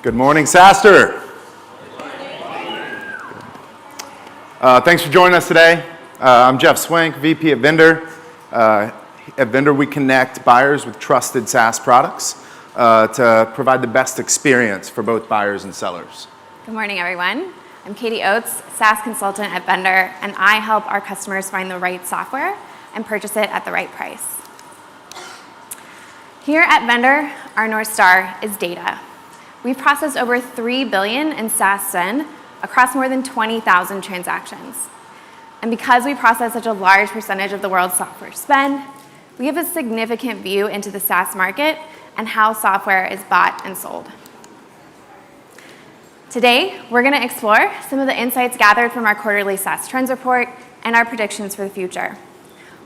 Good morning, SaaStr. Thanks for joining us today. I'm Jeff Swank, VP at Vendr. At Vendr, we connect buyers with trusted SaaS products to provide the best experience for both buyers and sellers. Good morning, everyone. I'm Katie Oates, SaaS consultant at Vendr, and I help our customers find the right software and purchase it at the right price. Here at Vendr, our North Star is data. We've processed over 3 billion in SaaS spend across more than 20,000 transactions. And because we process such a large percentage of the world's software spend, we have a significant view into the SaaS market and how software is bought and sold. Today, we're going to explore some of the insights gathered from our quarterly SaaS trends report and our predictions for the future.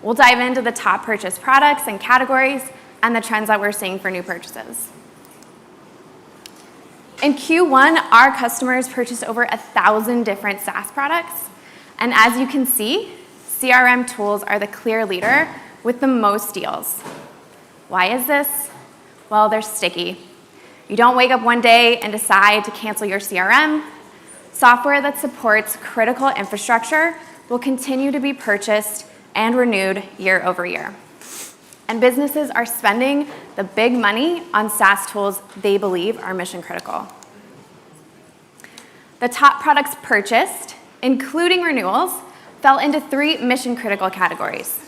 We'll dive into the top purchased products and categories and the trends that we're seeing for new purchases. In Q1, our customers purchased over 1,000 different SaaS products. And as you can see, CRM tools are the clear leader with the most deals. Why is this? Well, they're sticky. You don't wake up one day and decide to cancel your CRM. Software that supports critical infrastructure will continue to be purchased and renewed year over year. And businesses are spending the big money on SaaS tools they believe are mission critical. The top products purchased, including renewals, fell into 3 mission critical categories: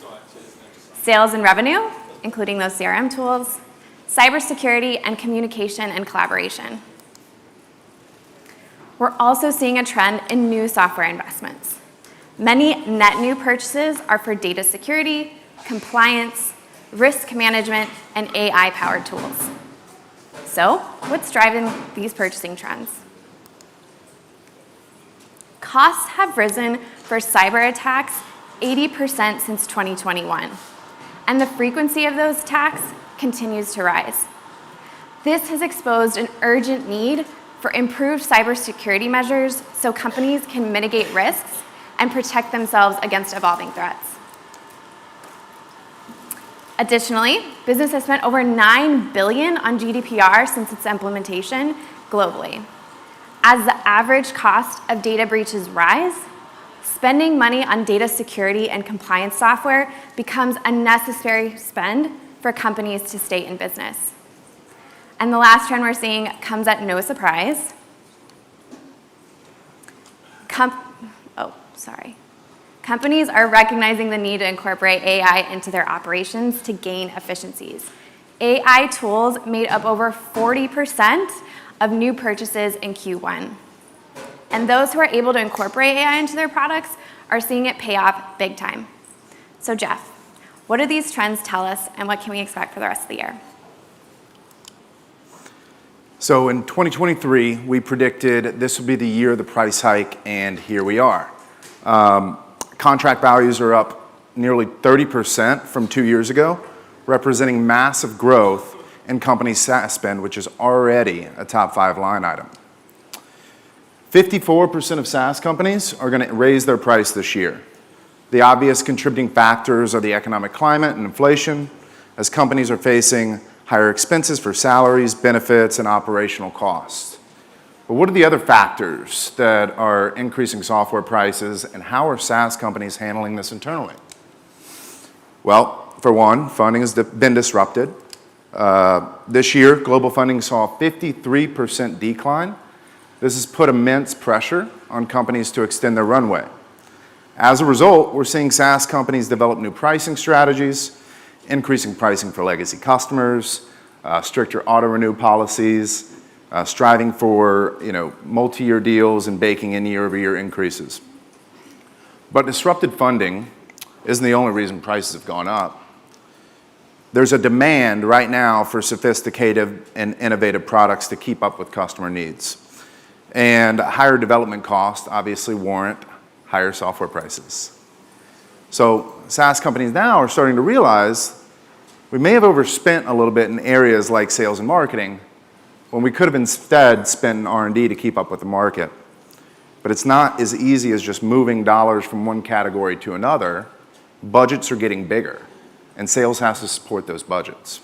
sales and revenue, including those CRM tools, cybersecurity, and communication and collaboration. We're also seeing a trend in new software investments. Many net new purchases are for data security, compliance, risk management, and AI-powered tools. So, what's driving these purchasing trends? Costs have risen for cyber attacks 80% since 2021, and the frequency of those attacks continues to rise. This has exposed an urgent need for improved cybersecurity measures so companies can mitigate risks and protect themselves against evolving threats. Additionally, business has spent over $9 billion on GDPR since its implementation globally. As the average cost of data breaches rise, spending money on data security and compliance software becomes a necessary spend for companies to stay in business. And the last trend we're seeing comes at no surprise. Companies are recognizing the need to incorporate AI into their operations to gain efficiencies. AI tools made up over 40% of new purchases in Q1. And those who are able to incorporate AI into their products are seeing it pay off big time. So Jeff, what do these trends tell us, and what can we expect for the rest of the year? So in 2023, we predicted this would be the year of the price hike, and here we are. Contract values are up nearly 30% from 2 years ago, representing massive growth in company SaaS spend, which is already a top 5 line item. 54% of SaaS companies are going to raise their price this year. The obvious contributing factors are the economic climate and inflation, as companies are facing higher expenses for salaries, benefits, and operational costs. But what are the other factors that are increasing software prices, and how are SaaS companies handling this internally? Well, for one, funding has been disrupted. This year, global funding saw a 53% decline. This has put immense pressure on companies to extend their runway. As a result, we're seeing SaaS companies develop new pricing strategies, increasing pricing for legacy customers, stricter auto-renew policies, striving for multi-year deals and baking in year-over-year increases. But disrupted funding isn't the only reason prices have gone up. There's a demand right now for sophisticated and innovative products to keep up with customer needs. And higher development costs obviously warrant higher software prices. So SaaS companies now are starting to realize we may have overspent a little bit in areas like sales and marketing when we could have instead spent in R&D to keep up with the market. But it's not as easy as just moving dollars from one category to another. Budgets are getting bigger, and sales has to support those budgets.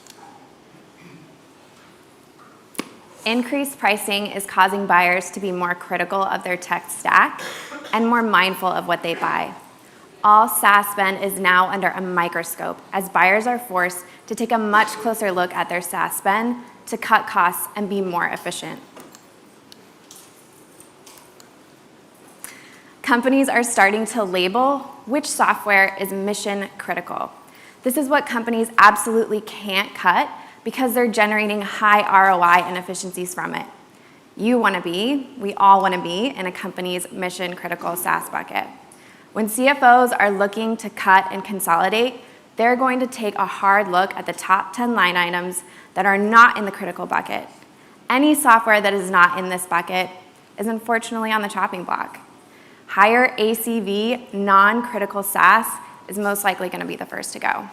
Increased pricing is causing buyers to be more critical of their tech stack and more mindful of what they buy. All SaaS spend is now under a microscope as buyers are forced to take a much closer look at their SaaS spend to cut costs and be more efficient. Companies are starting to label which software is mission critical. This is what companies absolutely can't cut because they're generating high ROI and efficiencies from it. You want to be, we all want to be, in a company's mission critical SaaS bucket. When CFOs are looking to cut and consolidate, they're going to take a hard look at the top 10 line items that are not in the critical bucket. Any software that is not in this bucket is unfortunately on the chopping block. Higher ACV, non-critical SaaS is most likely going to be the first to go.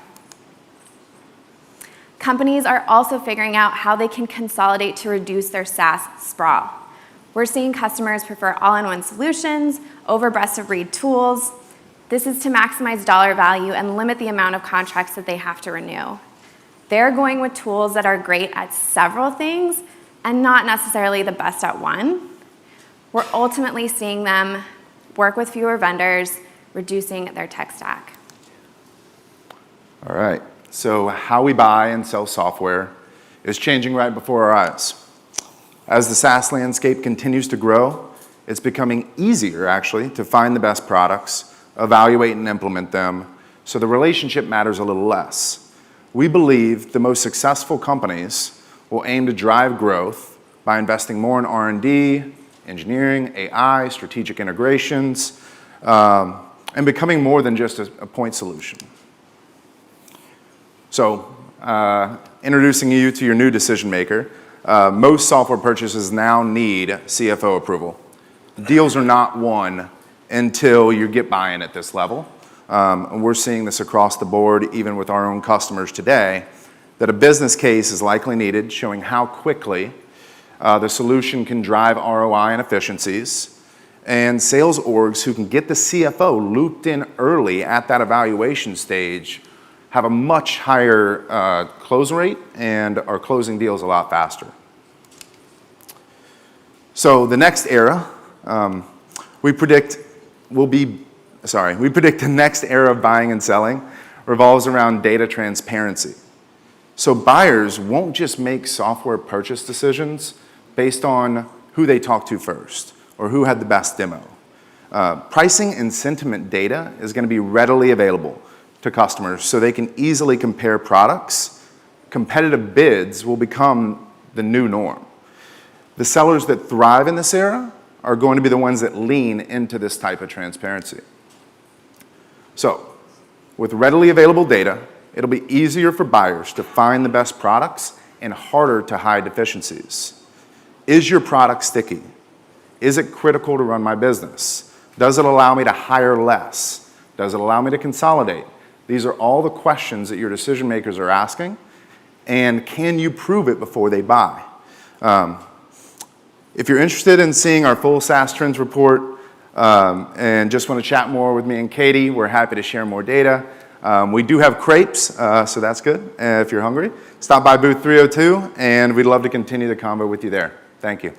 Companies are also figuring out how they can consolidate to reduce their SaaS sprawl. We're seeing customers prefer all-in-one solutions over best-of-breed tools. This is to maximize dollar value and limit the amount of contracts that they have to renew. They're going with tools that are great at several things and not necessarily the best at one. We're ultimately seeing them work with fewer vendors, reducing their tech stack. All right, so how we buy and sell software is changing right before our eyes. As the SaaS landscape continues to grow, it's becoming easier, actually, to find the best products, evaluate and implement them, so the relationship matters a little less. We believe the most successful companies will aim to drive growth by investing more in R&D, engineering, AI, strategic integrations, and becoming more than just a point solution. So, introducing you to your new decision maker, most software purchases now need CFO approval. Deals are not won until you get buy-in at this level. And we're seeing this across the board, even with our own customers today, that a business case is likely needed, showing how quickly the solution can drive ROI and efficiencies, and sales orgs who can get the CFO looped in early at that evaluation stage have a much higher close rate and are closing deals a lot faster. So the next era, we predict the next era of buying and selling revolves around data transparency. So buyers won't just make software purchase decisions based on who they talk to first or who had the best demo. Pricing and sentiment data is going to be readily available to customers so they can easily compare products. Competitive bids will become the new norm. The sellers that thrive in this era are going to be the ones that lean into this type of transparency. So, with readily available data, it'll be easier for buyers to find the best products and harder to hide deficiencies. Is your product sticky? Is it critical to run my business? Does it allow me to hire less? Does it allow me to consolidate? These are all the questions that your decision makers are asking, and can you prove it before they buy? If you're interested in seeing our full SaaS Trends report and just want to chat more with me and Katie, we're happy to share more data. We do have crepes, so that's good if you're hungry. Stop by booth 302, and we'd love to continue the convo with you there. Thank you.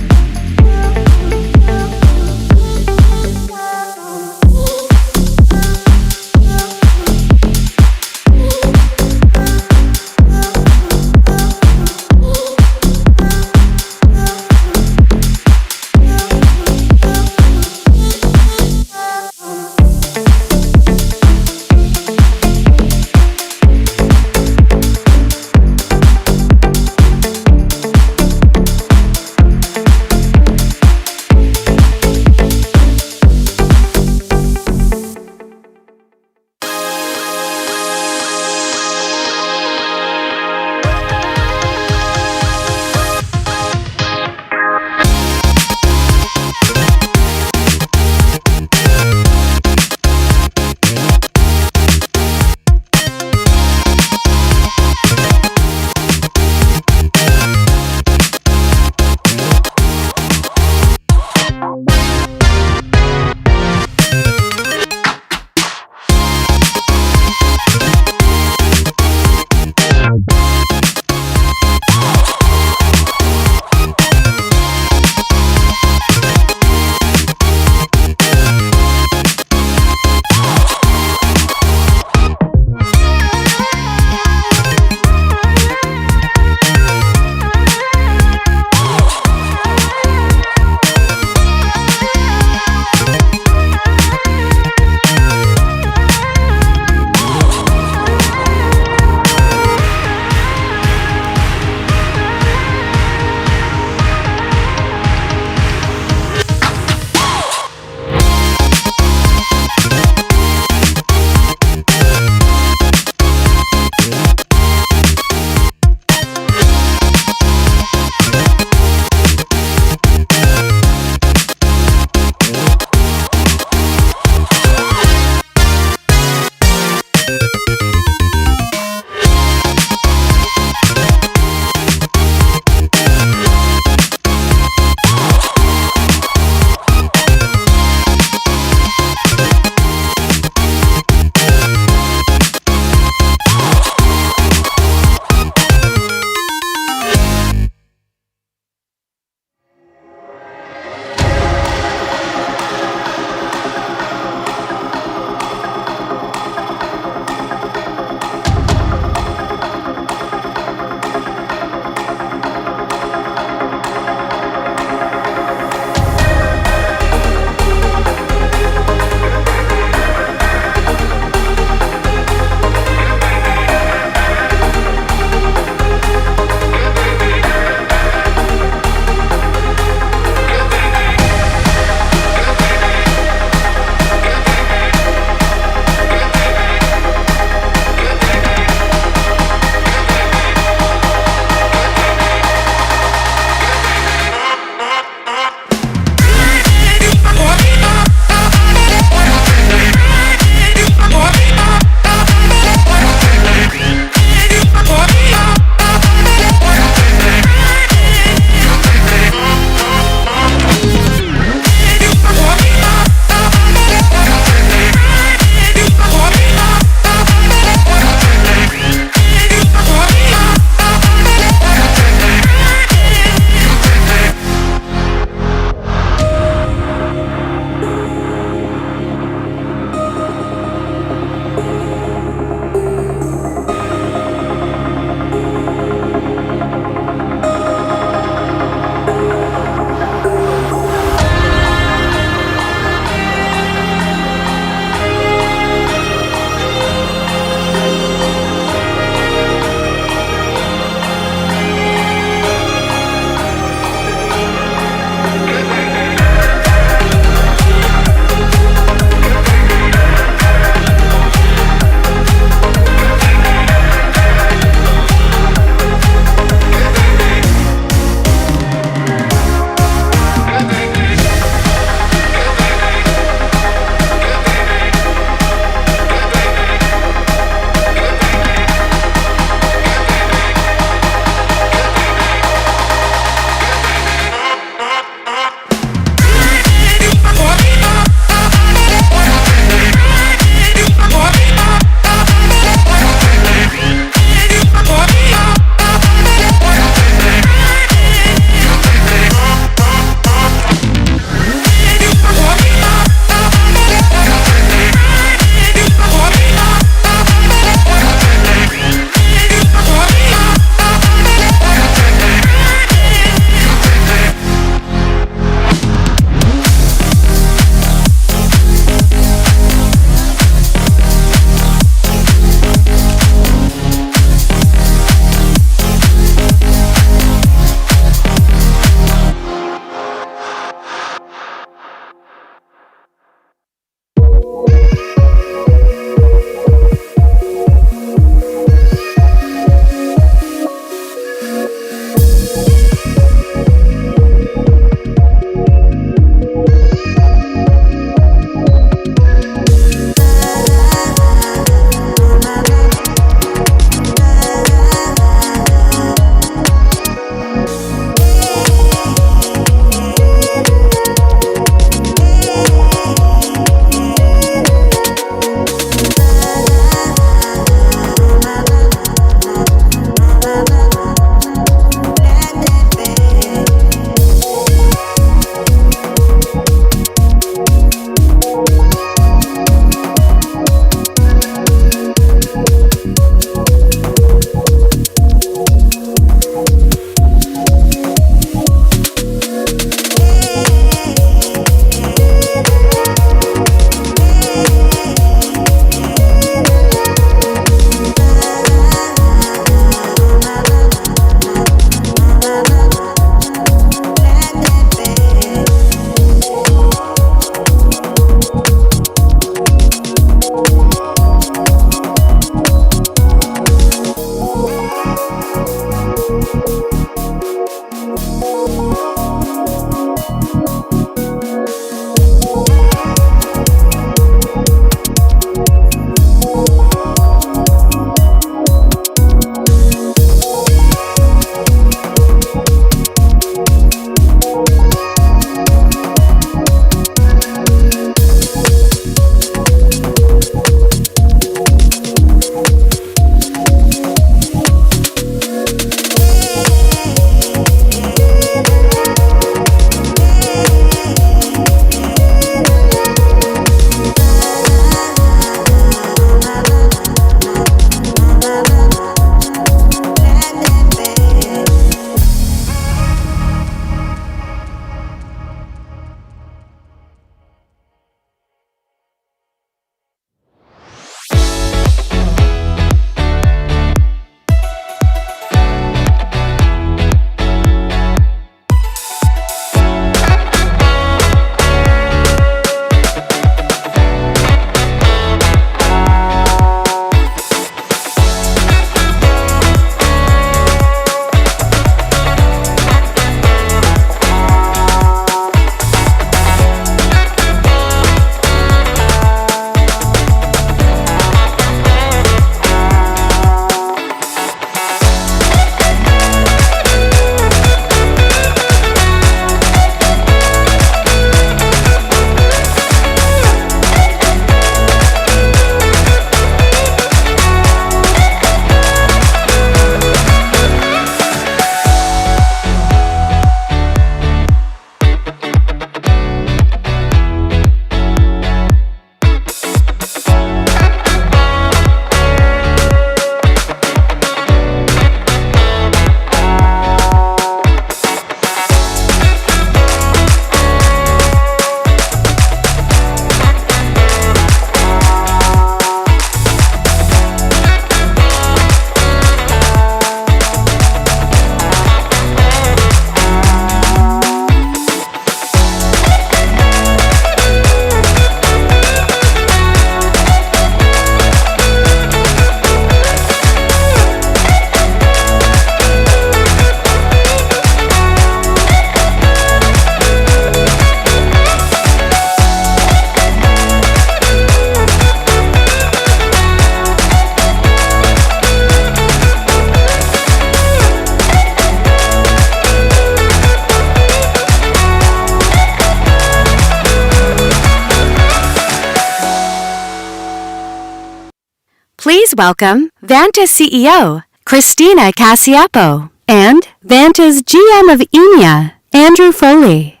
Please welcome Vanta CEO, Christina Cacioppo, and Vanta's GM of EMEA, Andrew Foley.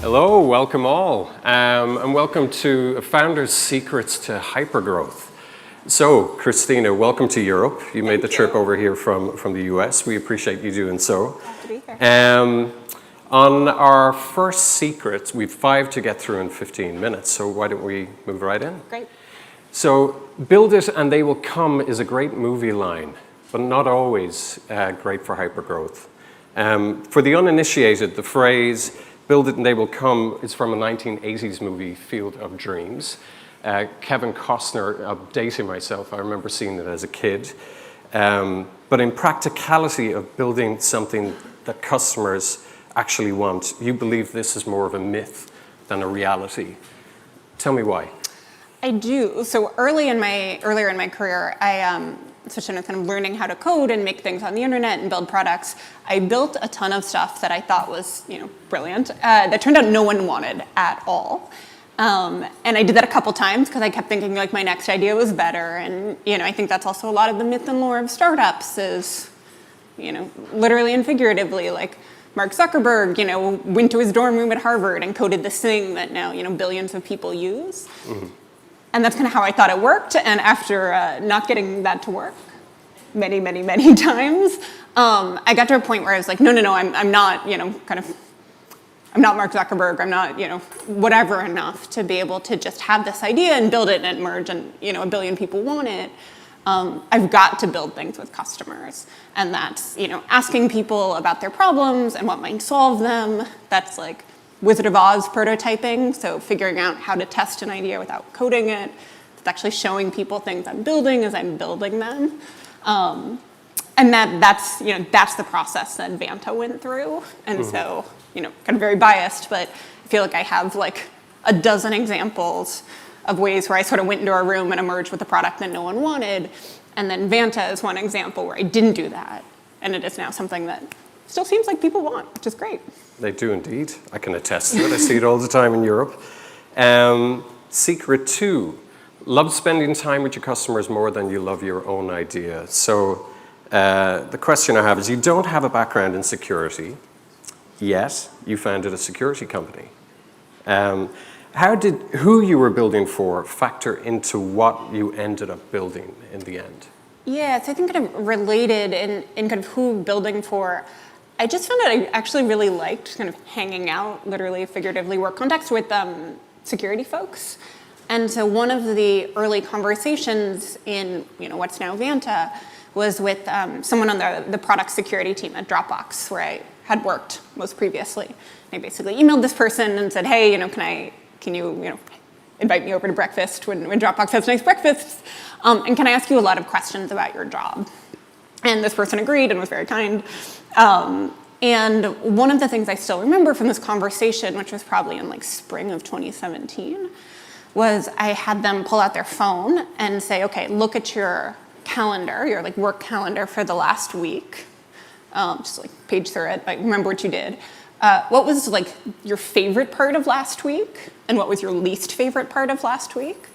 Hello, welcome all, and welcome to Founder's Secrets to Hypergrowth. So, Christina, welcome to Europe. You made the trip over here from the US. We appreciate you doing so. Glad to be here. On our first secret, we've 5 to get through in 15 minutes, so why don't we move right in? Great. So, build it and they will come is a great movie line, but not always great for hypergrowth. For the uninitiated, the phrase, build it and they will come is from a 1980s movie, Field of Dreams. Kevin Costner, updating myself, I remember seeing it as a kid. But in practicality of building something that customers actually want, you believe this is more of a myth than a reality. Tell me why. I do. So earlier in my career, I especially kind of learning how to code and make things on the internet and build products. I built a ton of stuff that I thought was, brilliant. That turned out no one wanted at all. And I did that a couple times because I kept thinking like my next idea was better. And I think that's also a lot of the myth and lore of startups is, literally and figuratively, like Mark Zuckerberg, went to his dorm room at Harvard and coded this thing that now billions of people use. Mm-hmm. And that's kind of how I thought it worked. And after not getting that to work many, many, many times, I got to a point where I was like, no, I'm not, I'm not Mark Zuckerberg. I'm not, whatever enough to be able to just have this idea and build it and merge and, a billion people want it. I've got to build things with customers. And that's, asking people about their problems and what might solve them. That's like Wizard of Oz prototyping, so figuring out how to test an idea without coding it. It's actually showing people things I'm building as I'm building them. And that's the process that Vanta went through. And so, kind of very biased, but I feel like I have like a dozen examples of ways where I sort of went into a room and emerged with a product that no one wanted. And then Vanta is one example where I didn't do that. And it is now something that still seems like people want, which is great. They do indeed. I can attest to it. I see it all the time in Europe. Secret 2, love spending time with your customers more than you love your own idea. So the question I have is, you don't have a background in security, yet you founded a security company. How did who you were building for factor into what you ended up building in the end? Yeah, so I think kind of related in kind of who building for, I just found that I actually really liked kind of hanging out, literally, figuratively, work context with security folks. And so one of the early conversations in what's now Vanta was with someone on the product security team at Dropbox, where I had worked most previously. I basically emailed this person and said, hey, can you invite me over to breakfast when Dropbox has nice breakfasts? And can I ask you a lot of questions about your job? And this person agreed and was very kind. And one of the things I still remember from this conversation, which was probably in like spring of 2017, was I had them pull out their phone and say, okay, look at your calendar, your like work calendar for the last week. Just like page through it, like remember what you did. What was like your favorite part of last week? And what was your least favorite part of last week?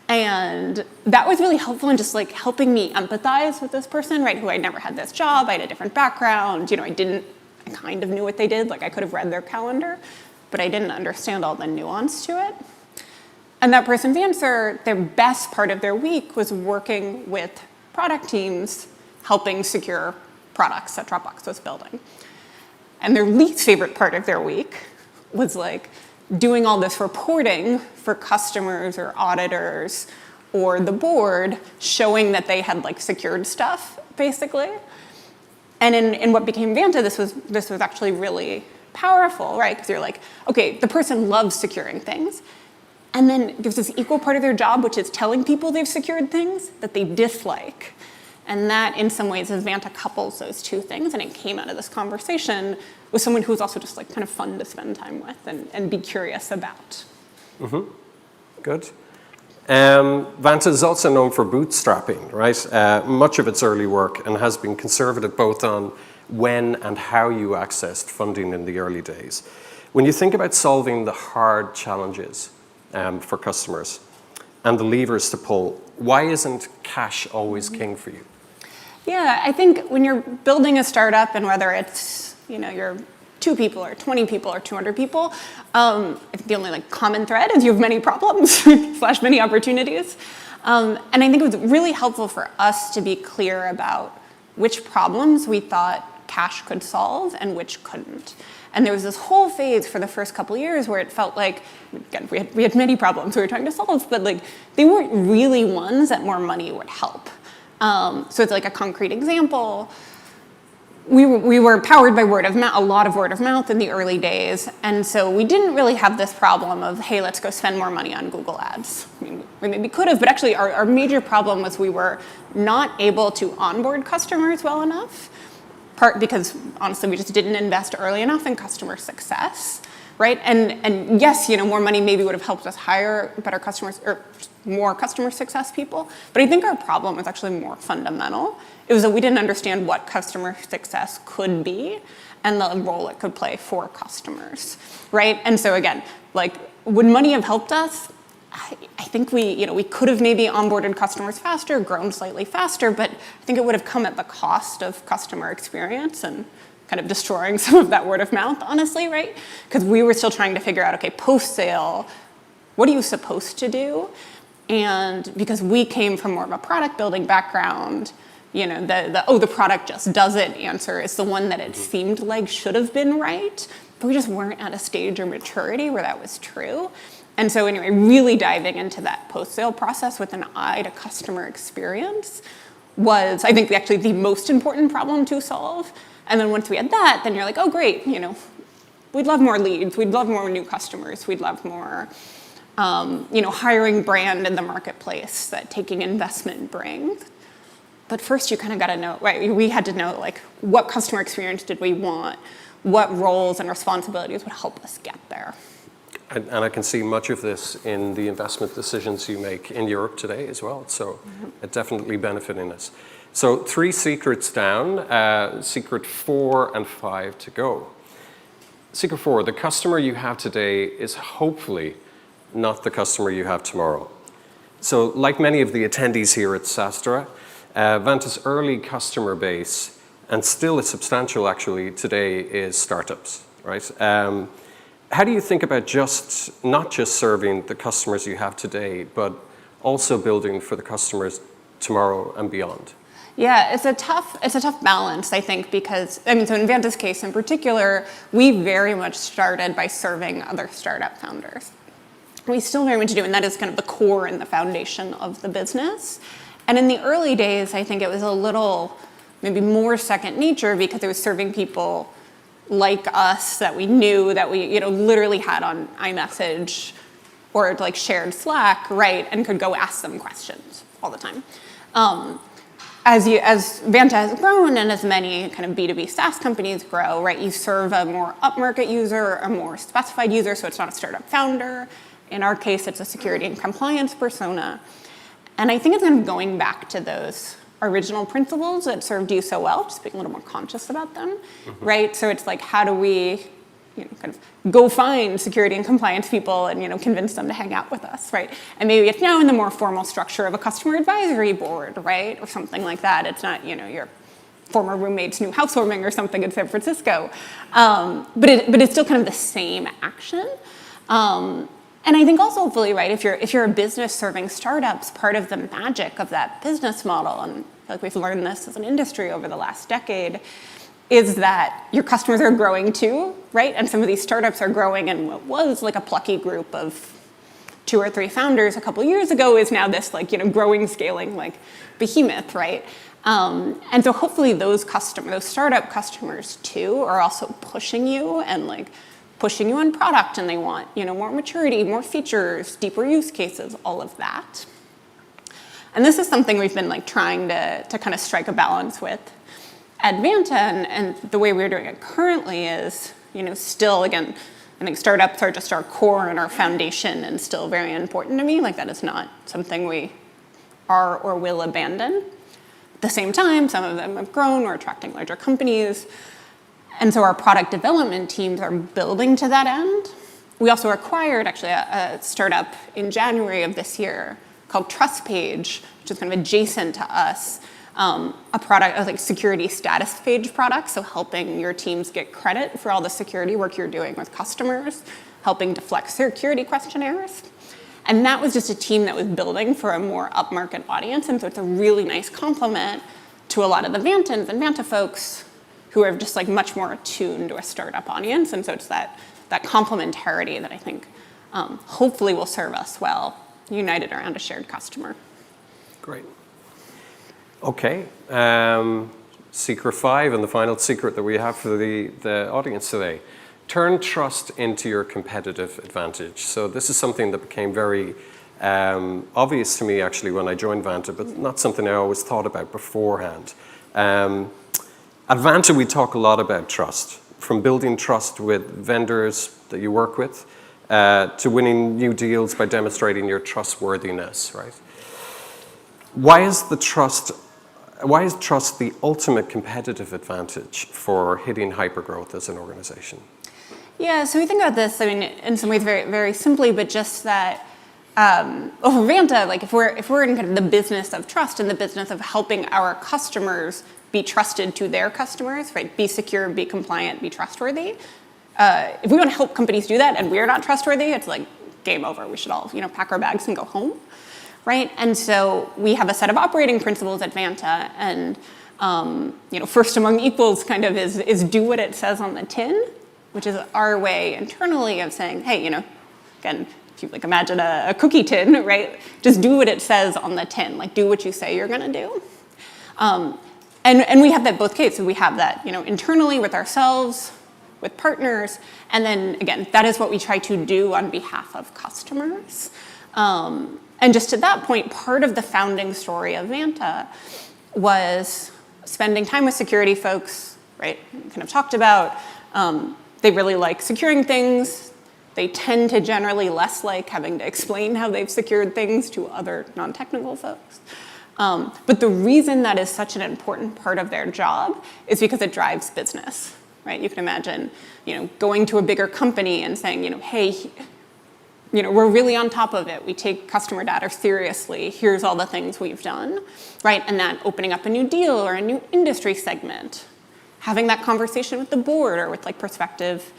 And that was really helpful in just like helping me empathize with this person, right? Who I'd never had this job, I had a different background, I kind of knew what they did, like I could have read their calendar, but I didn't understand all the nuance to it. And that person's answer, their best part of their week was working with product teams, helping secure products that Dropbox was building. And their least favorite part of their week was like doing all this reporting for customers or auditors or the board, showing that they had like secured stuff, basically. And in what became Vanta, this was actually really powerful, right? Because you're like, okay, the person loves securing things. And then there's this equal part of their job, which is telling people they've secured things that they dislike. And that, in some ways, as Vanta couples those two things, and it came out of this conversation with someone who's also just like kind of fun to spend time with and be curious about. Mm-hmm. Good. Vanta is also known for bootstrapping, right? Much of its early work and has been conservative both on when and how you accessed funding in the early days. When you think about solving the hard challenges for customers and the levers to pull, why isn't cash always king for you? Yeah, I think when you're building a startup, and whether it's, you're 2 people or 20 people or 200 people, I think the only common thread is you have many problems / many opportunities. And I think it was really helpful for us to be clear about which problems we thought cash could solve and which couldn't. And there was this whole phase for the first couple of years where it felt like, again, we had many problems we were trying to solve, but they weren't really ones that more money would help. So it's a concrete example. We were powered by word of mouth, a lot of word of mouth in the early days, and so we didn't really have this problem of, hey, let's go spend more money on Google Ads. I mean, we maybe could have, but actually our major problem was we were not able to onboard customers well enough, part because honestly we just didn't invest early enough in customer success, right? And yes, more money maybe would have helped us hire better customers or more customer success people, but I think our problem was actually more fundamental. It was that we didn't understand what customer success could be and the role it could play for customers, right? And so again, would money have helped us? I think we could have maybe onboarded customers faster, grown slightly faster, but I think it would have come at the cost of customer experience and kind of destroying some of that word of mouth, honestly, right? Because we were still trying to figure out, okay, post-sale, what are you supposed to do? And because we came from more of a product building background, the product just does it answer is the one that it seemed like should have been right, but we just weren't at a stage or maturity where that was true. And so anyway, really diving into that post-sale process with an eye to customer experience was, I think, actually the most important problem to solve. And then once we had that, then you're like, oh, great, we'd love more leads, we'd love more new customers, we'd love more, hiring brand in the marketplace that taking investment brings. But first, you kind of got to know, right? We had to know, what customer experience did we want? What roles and responsibilities would help us get there? And I can see much of this in the investment decisions you make in Europe today as well. So it definitely benefiting us. So 3 secrets down, secret 4 and 5 to go. Secret 4, the customer you have today is hopefully not the customer you have tomorrow. So like many of the attendees here at SaaStr, Vanta's early customer base, and still is substantial actually today, is startups, right? How do you think about not just serving the customers you have today, but also building for the customers tomorrow and beyond? Yeah, it's a tough balance, I think, because, so in Vanta's case in particular, we very much started by serving other startup founders. We still very much do, and that is kind of the core and the foundation of the business. And in the early days, I think it was a little, maybe more second nature because it was serving people like us that we knew, that we literally had on iMessage or shared Slack, right, and could go ask them questions all the time. As Vanta has grown and as many kind of B2B SaaS companies grow, right, you serve a more upmarket user, a more specified user, so it's not a startup founder. In our case, it's a security and compliance persona. And I think it's kind of going back to those original principles that served you so well, just being a little more conscious about them, right? So it's how do we kind of go find security and compliance people and convince them to hang out with us, right? And maybe it's now in the more formal structure of a customer advisory board, right? Or something like that. It's not, your former roommate's new housewarming or something in San Francisco. But it's still kind of the same action. And I think also, hopefully, right, if you're a business serving startups, part of the magic of that business model, and I feel like we've learned this as an industry over the last decade, is that your customers are growing too, right? And some of these startups are growing, and what was a plucky group of 2 or 3 founders a couple years ago is now this growing, scaling behemoth, right? And so hopefully those startup customers too are also pushing you and pushing you on product, and they want more maturity, more features, deeper use cases, all of that. And this is something we've been trying to kind of strike a balance with at Vanta, and the way we're doing it currently is still, again, I think startups are just our core and our foundation and still very important to me. Like that is not something we are or will abandon. At the same time, some of them have grown, we're attracting larger companies. And so our product development teams are building to that end. We also acquired actually a startup in January of this year called TrustPage, which is kind of adjacent to us, a product, like security status page product, so helping your teams get credit for all the security work you're doing with customers, helping deflect security questionnaires. And that was just a team that was building for a more upmarket audience, and so it's a really nice complement to a lot of the Vantans and Vanta folks who are just like much more attuned to a startup audience, and so it's that complementarity that I think hopefully will serve us well, united around a shared customer. Great. Okay. Secret 5, and the final secret that we have for the audience today. Turn trust into your competitive advantage. So this is something that became very obvious to me actually when I joined Vanta, but not something I always thought about beforehand. At Vanta, we talk a lot about trust, from building trust with vendors that you work with to winning new deals by demonstrating your trustworthiness, right? Why is trust the ultimate competitive advantage for hitting hypergrowth as an organization? Yeah, so we think about this, I mean, in some ways very, very simply, but just that, for Vanta, like if we're in kind of the business of trust and the business of helping our customers be trusted to their customers, right? Be secure, be compliant, be trustworthy. If we want to help companies do that and we're not trustworthy, it's like game over. We should all, pack our bags and go home, right? And so we have a set of operating principles at Vanta, and first among equals kind of is do what it says on the tin, which is our way internally of saying, hey, again, if you imagine a cookie tin, right? Just do what it says on the tin, like do what you say you're gonna do. And we have that both cases. We have that, internally with ourselves, with partners, and then again, that is what we try to do on behalf of customers. And just to that point, part of the founding story of Vanta was spending time with security folks, right? Kind of talked about, they really like securing things. They tend to generally less like having to explain how they've secured things to other non-technical folks. But the reason that is such an important part of their job is because it drives business, right? You can imagine, going to a bigger company and saying, hey, we're really on top of it. We take customer data seriously. Here's all the things we've done, right? And that opening up a new deal or a new industry segment, having that conversation with the board or with prospective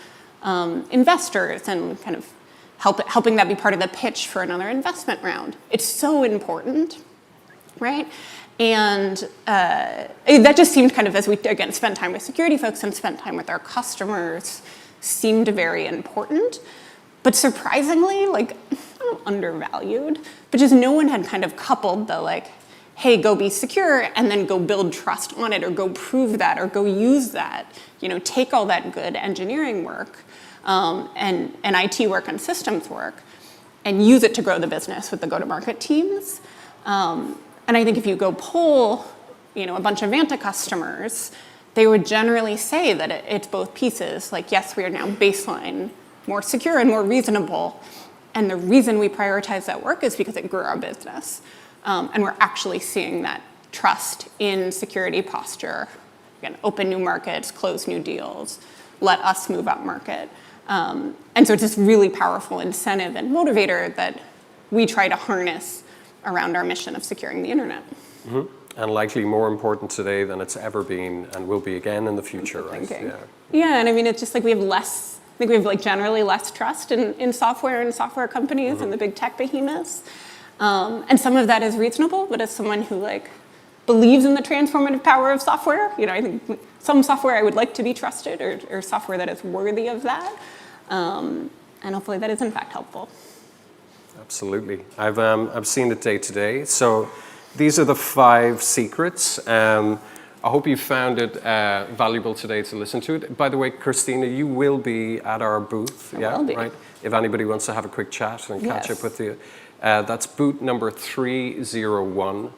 investors and kind of helping that be part of the pitch for another investment round. It's so important, right? And that just seemed kind of, as we, again, spent time with security folks and spent time with our customers, seemed very important. But surprisingly, undervalued, but just no one had kind of coupled the hey, go be secure and then go build trust on it or go prove that or go use that. Take all that good engineering work and IT work and systems work and use it to grow the business with the go-to-market teams. And I think if you go poll, a bunch of Vanta customers, they would generally say that it's both pieces. Yes, we are now baseline more secure and more reasonable. And the reason we prioritize that work is because it grew our business. And we're actually seeing that trust in security posture. Again, open new markets, close new deals, let us move up market. And so it's this really powerful incentive and motivator that we try to harness around our mission of securing the internet. Mm-hmm. And likely more important today than it's ever been and will be again in the future, right? Yeah, and I mean, it's just we have less, I think we have generally less trust in software and software companies mm-hmm. and the big tech behemoths. And some of that is reasonable, but as someone who believes in the transformative power of software, I think some software I would like to be trusted or software that is worthy of that. And hopefully that is in fact helpful. Absolutely. I've seen it day to day. So these are the 5 secrets. I hope you found it valuable today to listen to it. By the way, Christina, you will be at our booth. I will be. Right? If anybody wants to have a quick chat and catch up with you. That's booth number 301.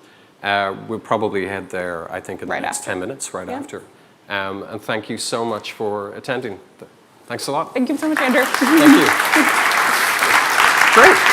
We'll probably head there, I think, in the next 10 minutes, after. And thank you so much for attending. Thanks a lot. Thank you so much, Andrew. Thank you. Great.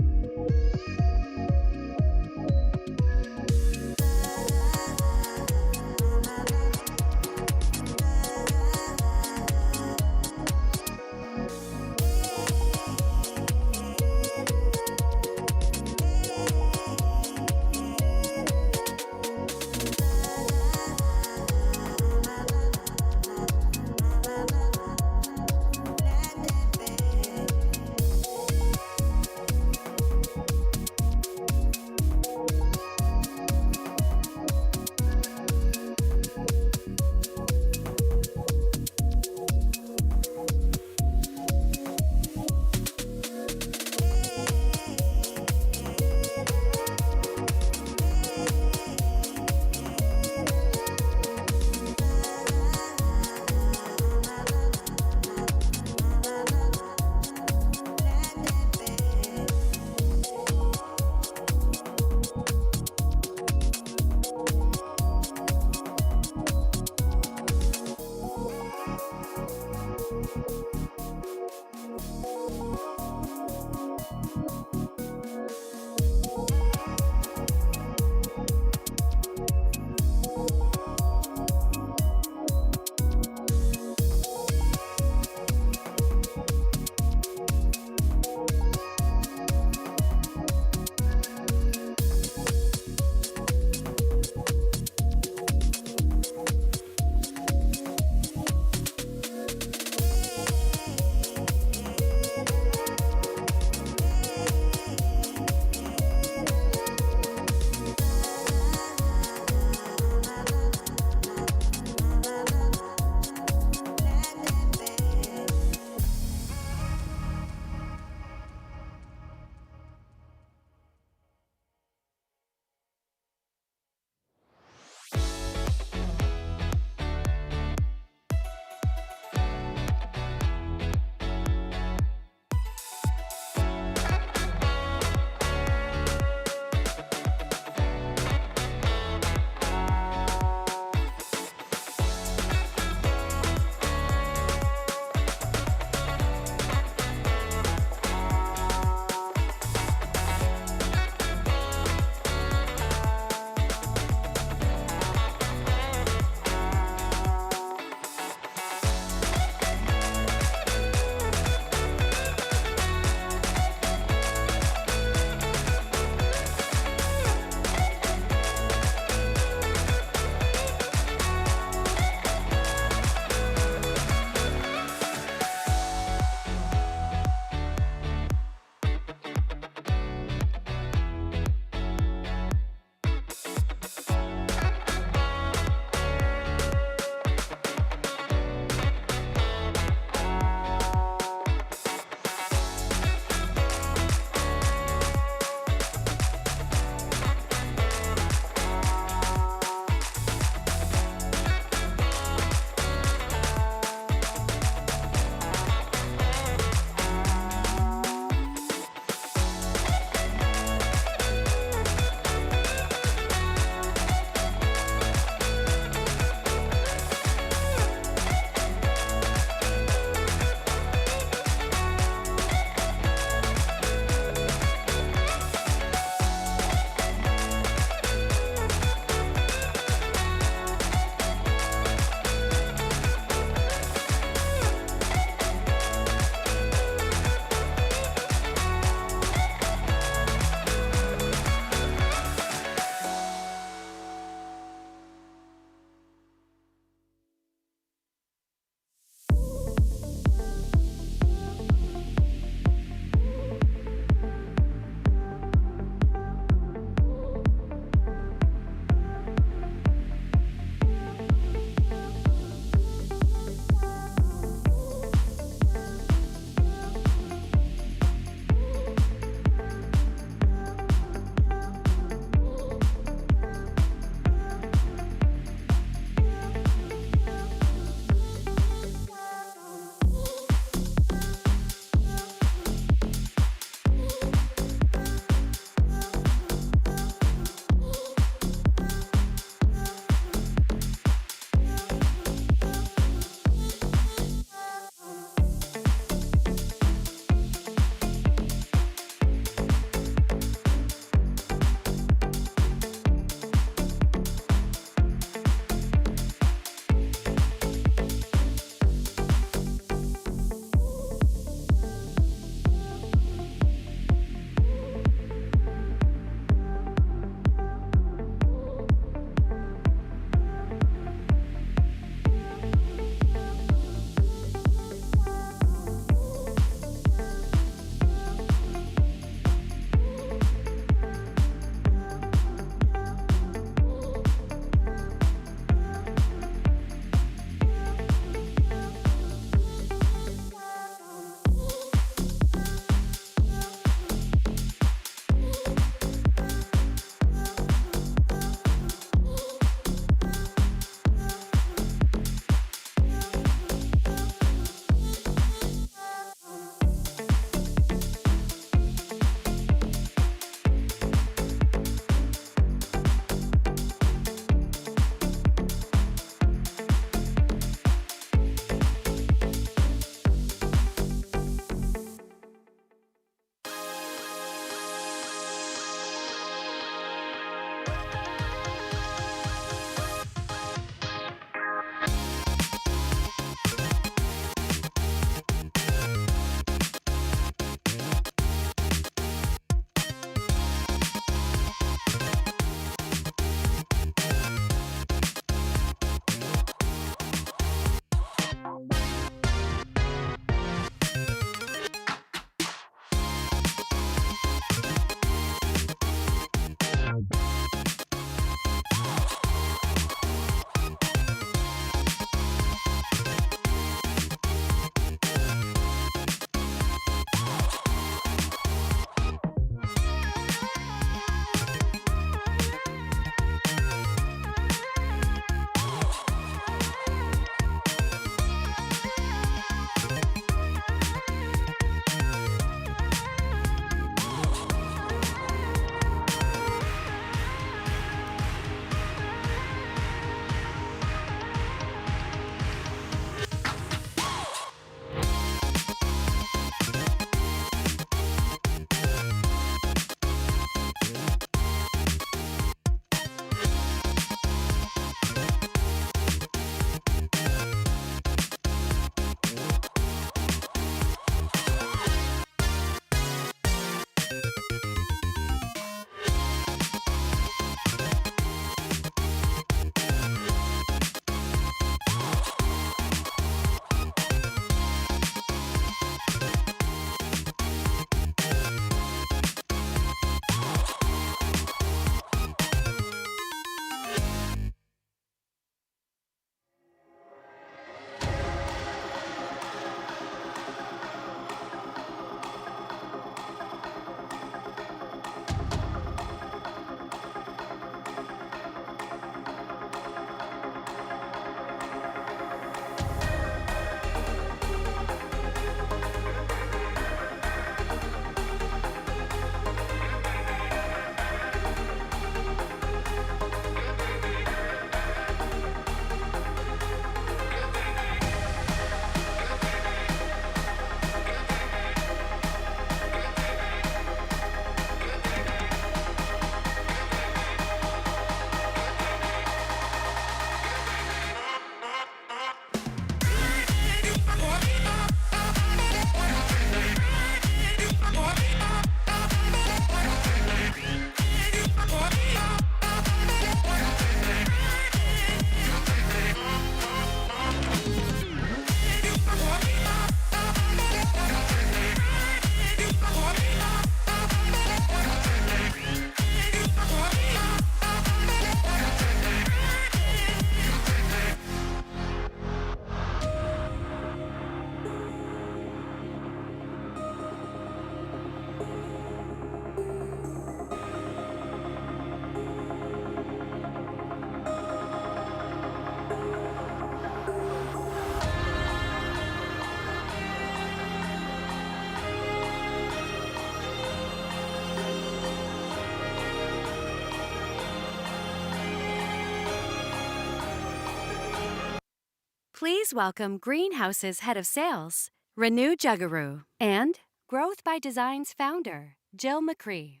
Please welcome Greenhouse's Head of Sales, Renu Jhugaroo, and Growth by Design's founder, Jill Macri.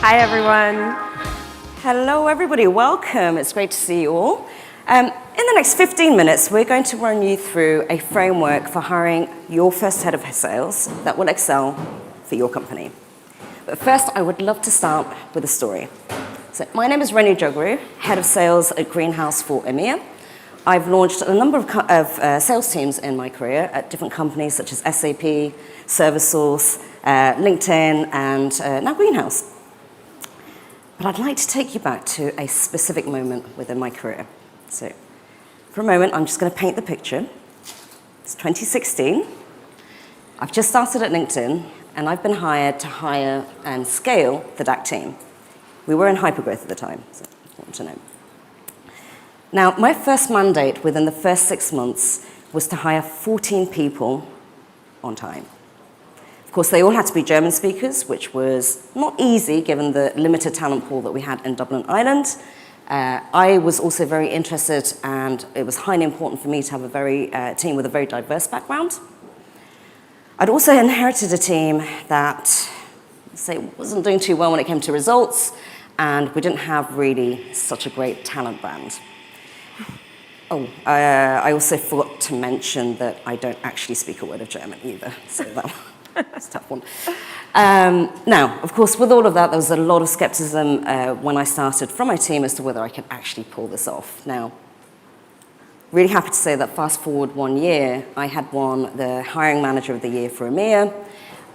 Hi, everyone. Hello, everybody. Welcome. It's great to see you all. In the next 15 minutes, we're going to run you through a framework for hiring your first head of sales that will excel for your company. But first, I would love to start with a story. So my name is Renu Jhugaroo, head of sales at Greenhouse for EMEA. I've launched a number of sales teams in my career at different companies such as SAP, ServiceSource, LinkedIn, and now Greenhouse. But I'd like to take you back to a specific moment within my career. So for a moment, I'm just going to paint the picture. It's 2016. I've just started at LinkedIn, and I've been hired to hire and scale the DAC team. We were in hypergrowth at the time, so important to know. Now, my first mandate within the first 6 months was to hire 14 people on time. Of course, they all had to be German speakers, which was not easy given the limited talent pool that we had in Dublin, Ireland. I was also very interested, and it was highly important for me to have a team with a very diverse background. I'd also inherited a team that, wasn't doing too well when it came to results, and we didn't have really such a great talent brand. I also forgot to mention that I don't actually speak a word of German either, so that's a tough one. Now, of course, with all of that, there was a lot of skepticism when I started from my team as to whether I could actually pull this off. Now, really happy to say that fast forward 1 year, I had won the Hiring Manager of the Year for EMEA.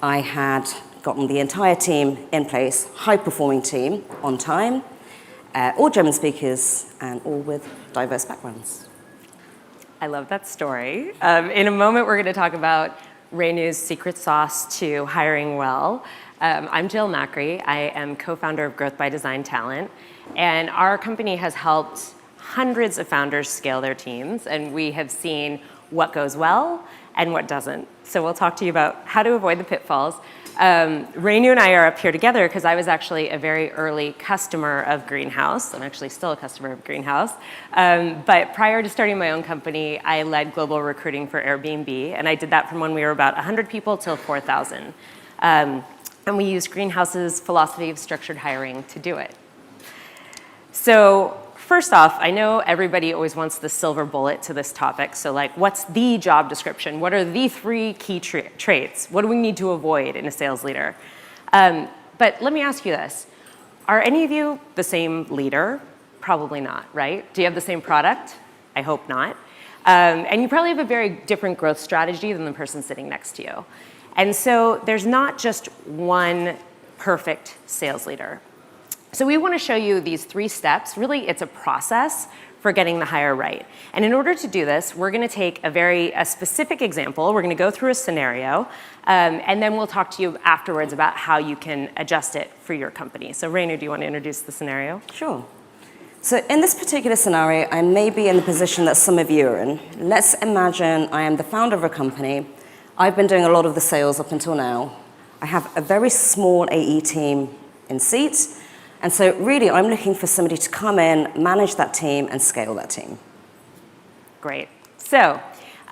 I had gotten the entire team in place, high-performing team, on time, all German speakers, and all with diverse backgrounds. I love that story. In a moment, we're going to talk about Renu's secret sauce to hiring well. I'm Jill Macri. I am co-founder of Growth by Design Talent, and our company has helped hundreds of founders scale their teams, and we have seen what goes well and what doesn't. So we'll talk to you about how to avoid the pitfalls. Renu and I are up here together because I was actually a very early customer of Greenhouse. I'm actually still a customer of Greenhouse. But prior to starting my own company, I led global recruiting for Airbnb, and I did that from when we were about 100 people till 4,000. And we used Greenhouse's philosophy of structured hiring to do it. So first off, I know everybody always wants the silver bullet to this topic. So what's the job description? What are the 3 key traits? What do we need to avoid in a sales leader? But let me ask you this. Are any of you the same leader? Probably not, right? Do you have the same product? I hope not. And you probably have a very different growth strategy than the person sitting next to you. And so there's not just one perfect sales leader. So we want to show you these 3 steps. Really, it's a process for getting the hire right. And in order to do this, we're going to take a specific example. We're going to go through a scenario, and then we'll talk to you afterwards about how you can adjust it for your company. So Renu, do you want to introduce the scenario? Sure. So in this particular scenario, I may be in the position that some of you are in. Let's imagine I am the founder of a company. I've been doing a lot of the sales up until now. I have a very small AE team in seat. And so really, I'm looking for somebody to come in, manage that team, and scale that team. Great. So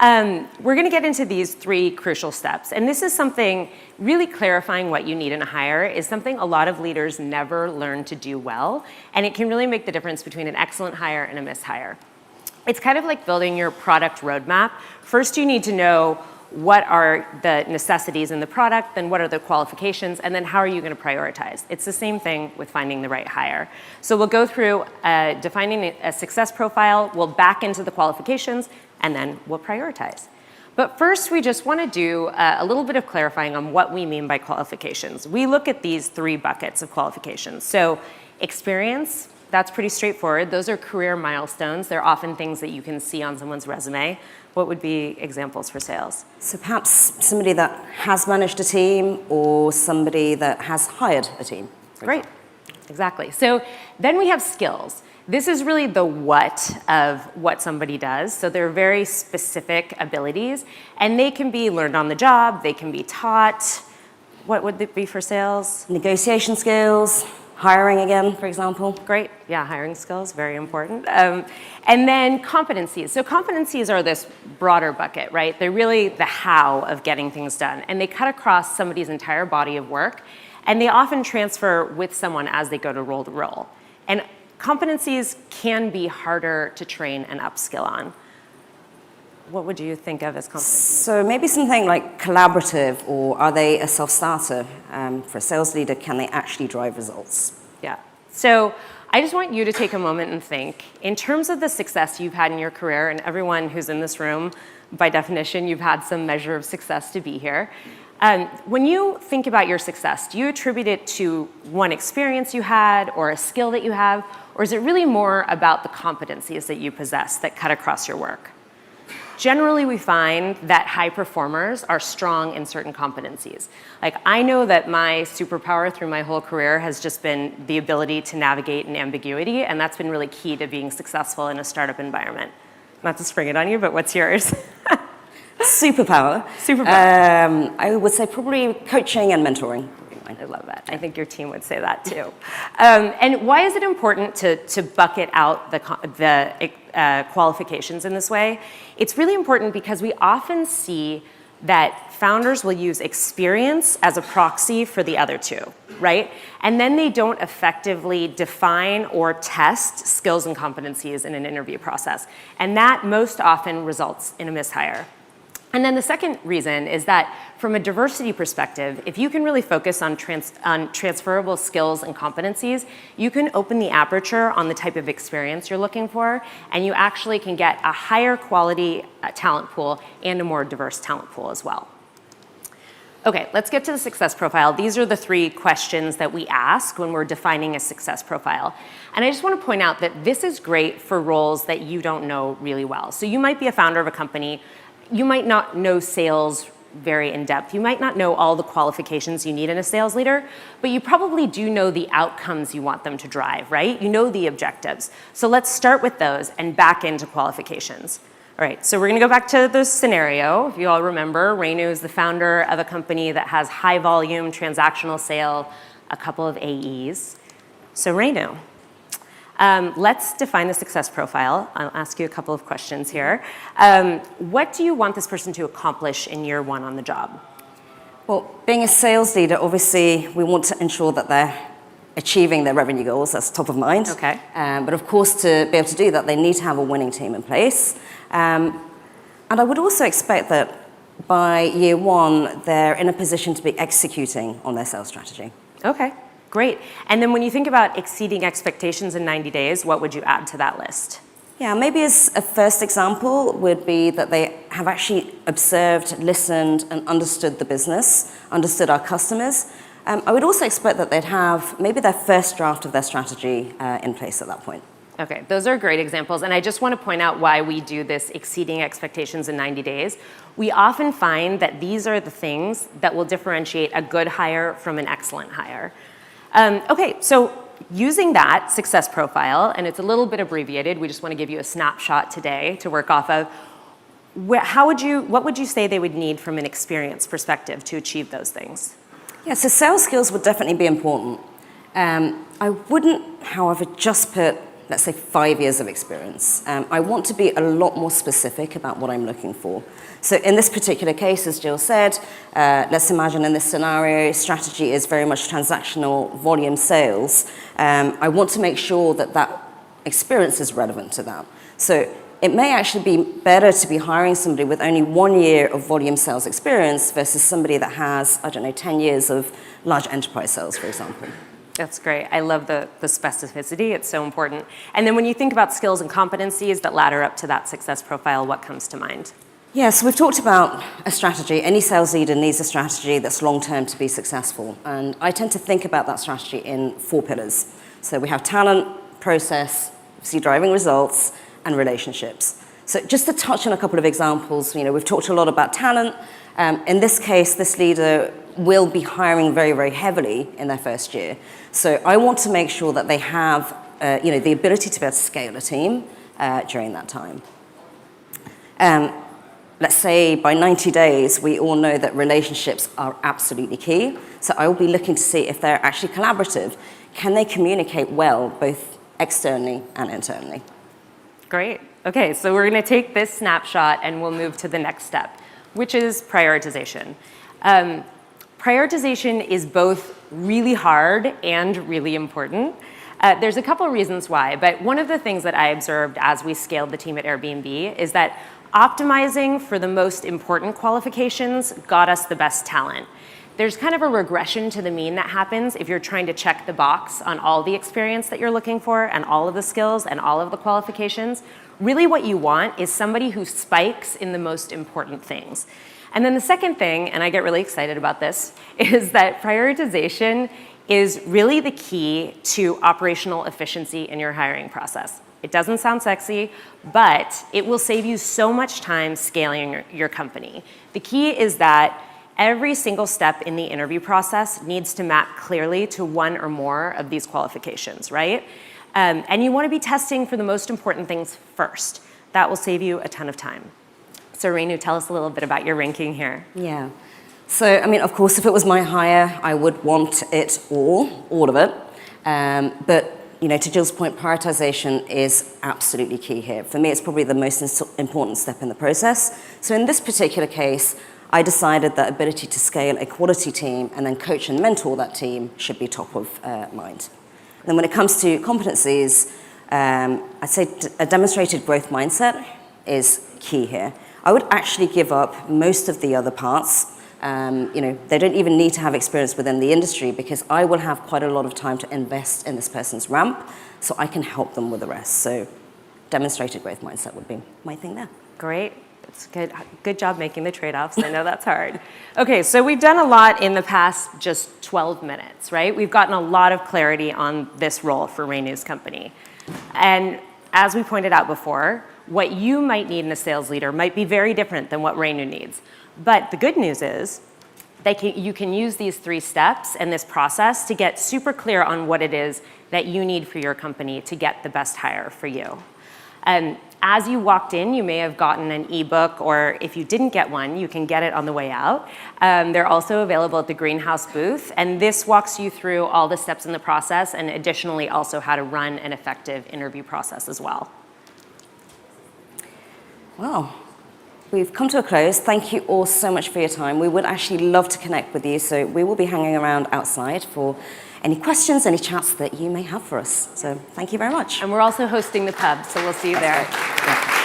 we're going to get into these 3 crucial steps. And this is something, really clarifying what you need in a hire is something a lot of leaders never learn to do well. And it can really make the difference between an excellent hire and a mishire. It's kind of like building your product roadmap. First, you need to know what are the necessities in the product, then what are the qualifications, and then how are you going to prioritize? It's the same thing with finding the right hire. So we'll go through defining a success profile, we'll back into the qualifications, and then we'll prioritize. But first, we just want to do a little bit of clarifying on what we mean by qualifications. We look at these 3 buckets of qualifications. So experience, that's pretty straightforward. Those are career milestones. They're often things that you can see on someone's resume. What would be examples for sales? So perhaps somebody that has managed a team or somebody that has hired a team. Great, exactly. So then we have skills. This is really the what of what somebody does. So they're very specific abilities, and they can be learned on the job, they can be taught. What would it be for sales? Negotiation skills, Hiring again, for example. Great. Yeah, hiring skills, very important. And then competencies. So competencies are this broader bucket, right? They're really the how of getting things done. And they cut across somebody's entire body of work. And they often transfer with someone as they go to role. And competencies can be harder to train and upskill on. What would you think of as competencies? So maybe something like collaborative, or are they a self-starter? For a sales leader, can they actually drive results? Yeah. So I just want you to take a moment and think, in terms of the success you've had in your career, and everyone who's in this room, by definition, you've had some measure of success to be here. When you think about your success, do you attribute it to one experience you had or a skill that you have, or is it really more about the competencies that you possess that cut across your work? Generally, we find that high performers are strong in certain competencies. Like, I know that my superpower through my whole career has just been the ability to navigate in ambiguity, and that's been really key to being successful in a startup environment. Not to spring it on you, but what's yours? Superpower. I would say probably coaching and mentoring. I love that. I think your team would say that too. And why is it important to bucket out the qualifications in this way? It's really important because we often see that founders will use experience as a proxy for the other two, right? And then they don't effectively define or test skills and competencies in an interview process. And that most often results in a mishire. And then the second reason is that from a diversity perspective, if you can really focus on transferable skills and competencies, you can open the aperture on the type of experience you're looking for, and you actually can get a higher quality talent pool and a more diverse talent pool as well. Okay, let's get to the success profile. These are the 3 questions that we ask when we're defining a success profile. And I just want to point out that this is great for roles that you don't know really well. So you might be a founder of a company. You might not know sales very in depth. You might not know all the qualifications you need in a sales leader, but you probably do know the outcomes you want them to drive, right? You know the objectives. So let's start with those and back into qualifications. All right, so we're going to go back to the scenario. If you all remember, Renu is the founder of a company that has high volume, transactional sale, a couple of AEs. So Renu, let's define the success profile. I'll ask you a couple of questions here. What do you want this person to accomplish in year 1 on the job? Well, being a sales leader, obviously, we want to ensure that they're achieving their revenue goals. That's top of mind. Okay. But of course, to be able to do that, they need to have a winning team in place. And I would also expect that by year 1, they're in a position to be executing on their sales strategy. Okay. Great. And then when you think about exceeding expectations in 90 days, what would you add to that list? Yeah, maybe as a first example would be that they have actually observed, listened, and understood the business, understood our customers. I would also expect that they'd have maybe their first draft of their strategy in place at that point. Okay, those are great examples. And I just want to point out why we do this exceeding expectations in 90 days. We often find that these are the things that will differentiate a good hire from an excellent hire. Okay, so using that success profile, and it's a little bit abbreviated, we just want to give you a snapshot today to work off of. What would you say they would need from an experience perspective to achieve those things? Yeah, so sales skills would definitely be important. I wouldn't, however, just put, let's say, 5 years of experience. I want to be a lot more specific about what I'm looking for. So in this particular case, as Jill said, let's imagine in this scenario, strategy is very much transactional volume sales. I want to make sure that that experience is relevant to that. So it may actually be better to be hiring somebody with only 1 year of volume sales experience versus somebody that has, 10 years of large enterprise sales, for example. That's great. I love the specificity. It's so important. And then when you think about skills and competencies that ladder up to that success profile, what comes to mind? Yeah, so we've talked about a strategy. Any sales leader needs a strategy that's long-term to be successful. And I tend to think about that strategy in 4 pillars. So we have talent, process, obviously driving results, and relationships. So just to touch on a couple of examples, we've talked a lot about talent. In this case, this leader will be hiring very, very heavily in their first year. So I want to make sure that they have, the ability to be able to scale a team during that time. Let's say by 90 days, we all know that relationships are absolutely key. So I will be looking to see if they're actually collaborative. can they communicate well, both externally and internally? Great. Okay, so we're going to take this snapshot and we'll move to the next step, which is prioritization. Prioritization is both really hard and really important. There's a couple reasons why, but one of the things that I observed as we scaled the team at Airbnb is that optimizing for the most important qualifications got us the best talent. There's kind of a regression to the mean that happens if you're trying to check the box on all the experience that you're looking for and all of the skills and all of the qualifications. Really what you want is somebody who spikes in the most important things. And then the second thing, and I get really excited about this, is that prioritization is really the key to operational efficiency in your hiring process. It doesn't sound sexy, but it will save you so much time scaling your company. The key is that every single step in the interview process needs to map clearly to one or more of these qualifications, right? And you want to be testing for the most important things first. That will save you a ton of time. So Renu, tell us a little bit about your ranking here. Yeah. So, I mean, of course, if it was my hire, I would want it all of it. But, you know, to Jill's point, prioritization is absolutely key here. For me, it's probably the most important step in the process. So in this particular case, I decided that ability to scale a quality team and then coach and mentor that team should be top of mind. And then when it comes to competencies, I'd say a demonstrated growth mindset is key here. I would actually give up most of the other parts. You know, they don't even need to have experience within the industry because I will have quite a lot of time to invest in this person's ramp so I can help them with the rest. So demonstrated growth mindset would be my thing there. Great. That's good. Good job making the trade-offs. I know that's hard. Okay, so we've done a lot in the past just 12 minutes, right? We've gotten a lot of clarity on this role for Renu's company. And as we pointed out before, what you might need in a sales leader might be very different than what Renu needs. But the good news is that you can use these 3 steps and this process to get super clear on what it is that you need for your company to get the best hire for you. As you walked in, you may have gotten an ebook, or if you didn't get one, you can get it on the way out. They're also available at the Greenhouse booth, and this walks you through all the steps in the process and additionally also how to run an effective interview process as well. Well, we've come to a close. Thank you all so much for your time. We would actually love to connect with you, so we will be hanging around outside for any questions, any chats that you may have for us. So thank you very much. And we're also hosting the pub, so we'll see you there. Yeah.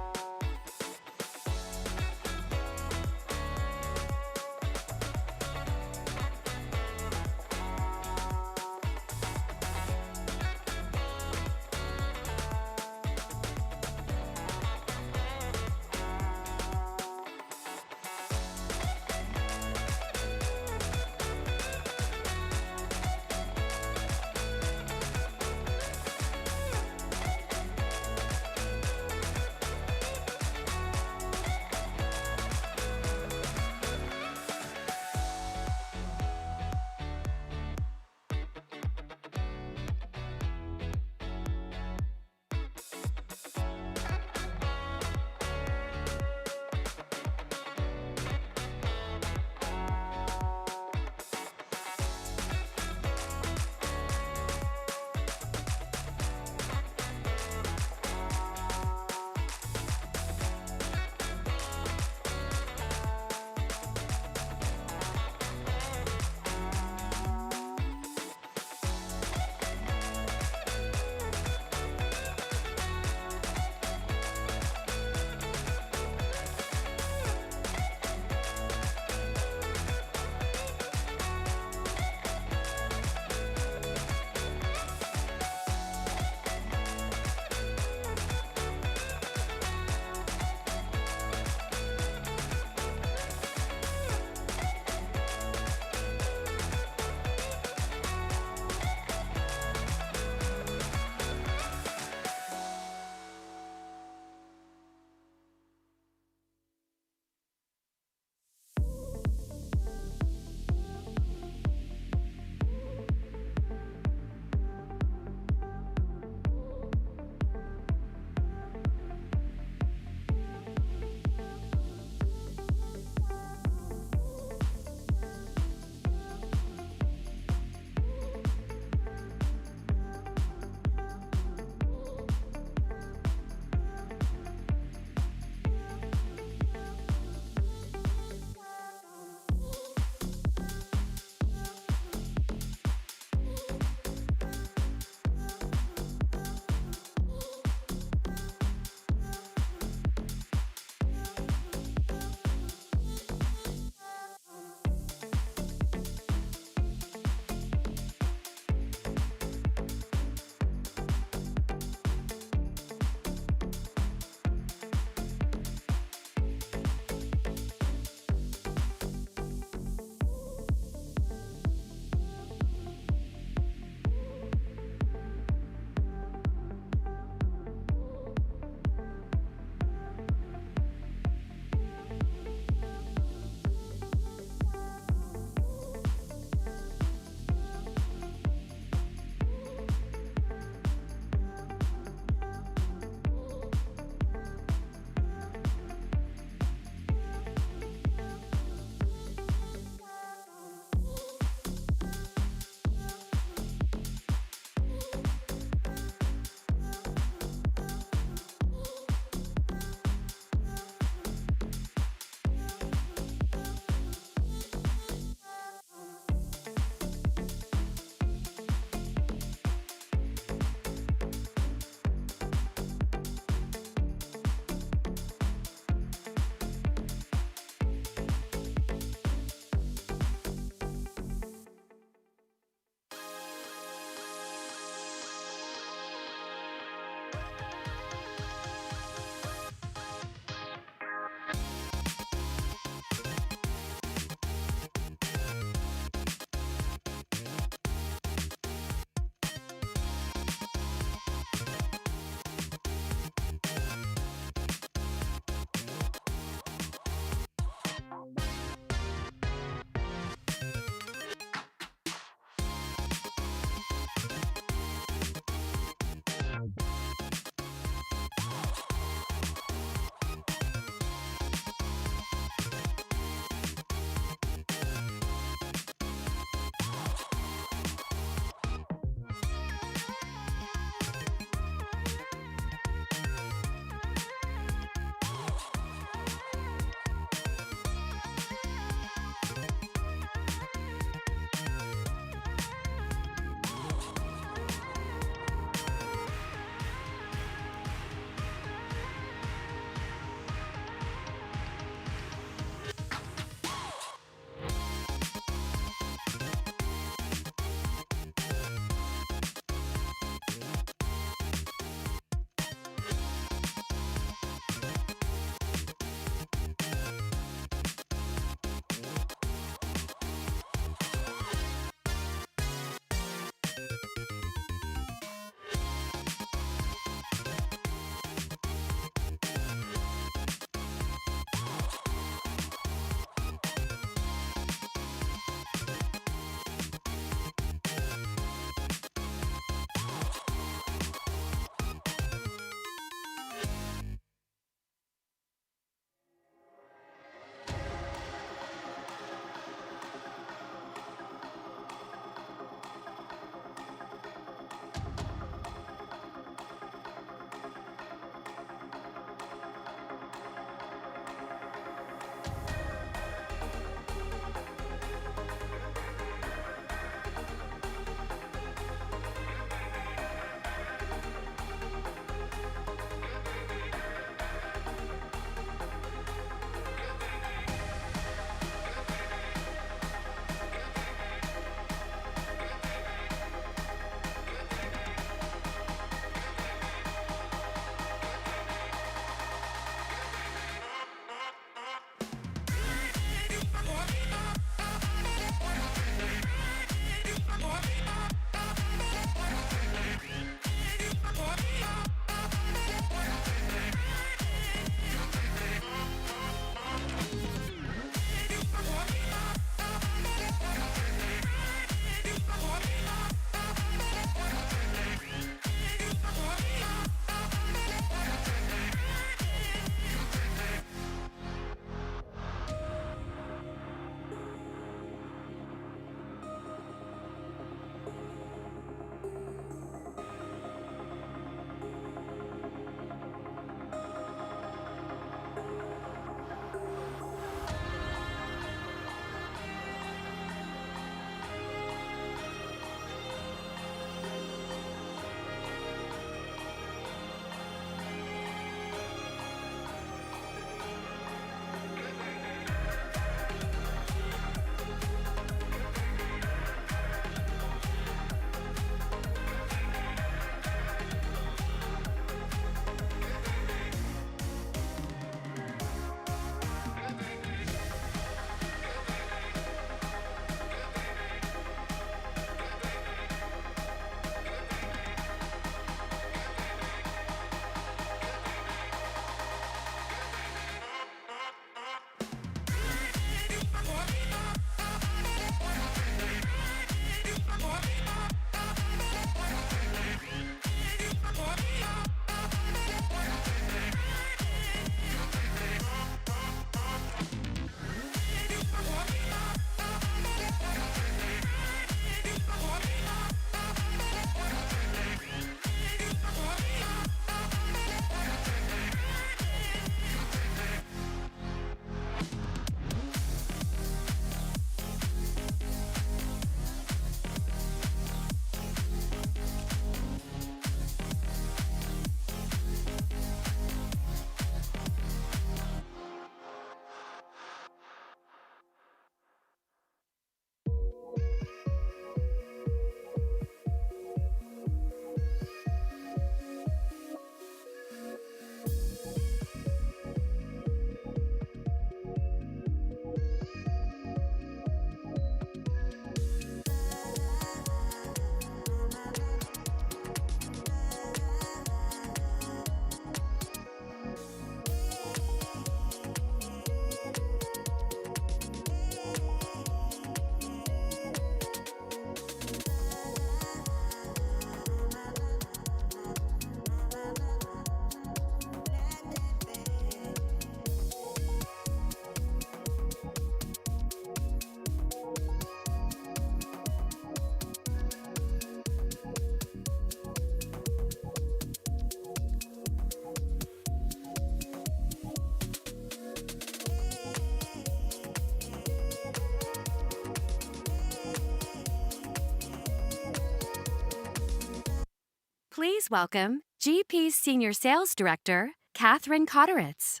Please welcome GP's Senior Sales Director, Kathrin Koedderitz.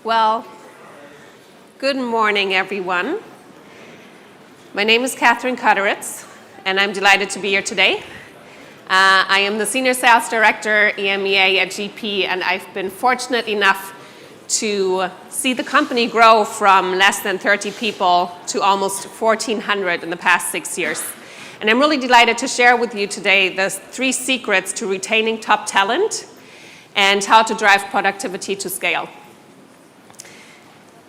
Well, good morning, everyone. My name is Kathrin Koedderitz, and I'm delighted to be here today. I am the Senior Sales Director, EMEA at GP, and I've been fortunate enough to see the company grow from less than 30 people to almost 1,400 in the past 6 years. And I'm really delighted to share with you today the 3 secrets to retaining top talent and how to drive productivity to scale.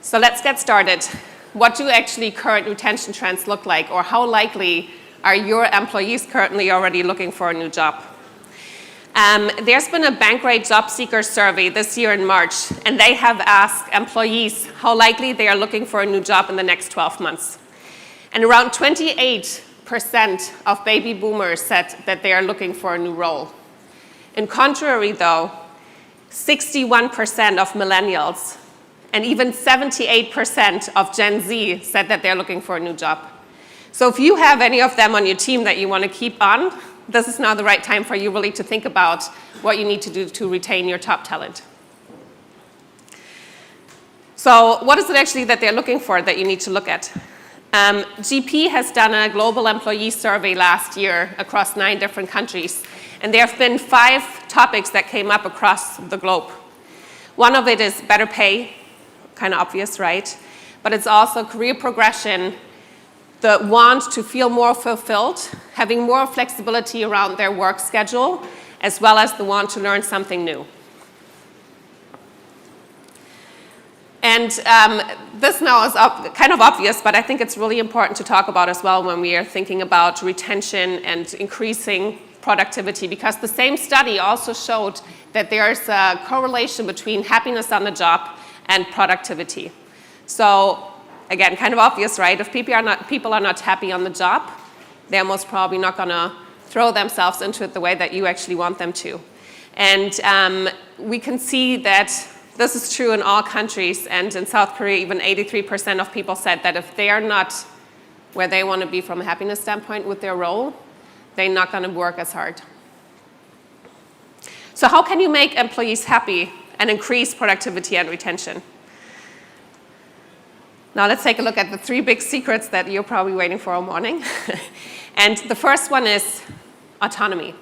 So let's get started. What do actually current retention trends look like, or how likely are your employees currently already looking for a new job? There's been a Bankrate job seeker survey this year in March, and they have asked employees how likely they are looking for a new job in the next 12 months. And around 28% of baby boomers said that they are looking for a new role. In contrary, though, 61% of millennials and even 78% of Gen Z said that they're looking for a new job. So if you have any of them on your team that you want to keep on, this is now the right time for you really to think about what you need to do to retain your top talent. So what is it actually that they're looking for that you need to look at? GP has done a global employee survey last year across 9 different countries, and there have been 5 topics that came up across the globe. One of it is better pay, kind of obvious, right? But it's also career progression, the want to feel more fulfilled, having more flexibility around their work schedule, as well as the want to learn something new. And this now is kind of obvious, but I think it's really important to talk about as well when we are thinking about retention and increasing productivity, because the same study also showed that there's a correlation between happiness on the job and productivity. So again, kind of obvious, right? If people are not happy on the job, they're most probably not going to throw themselves into it the way that you actually want them to. And we can see that this is true in all countries, and in South Korea, even 83% of people said that if they are not where they want to be from a happiness standpoint with their role, they're not going to work as hard. So how can you make employees happy and increase productivity and retention? Now let's take a look at the 3 big secrets that you're probably waiting for all morning. And the first one is autonomy.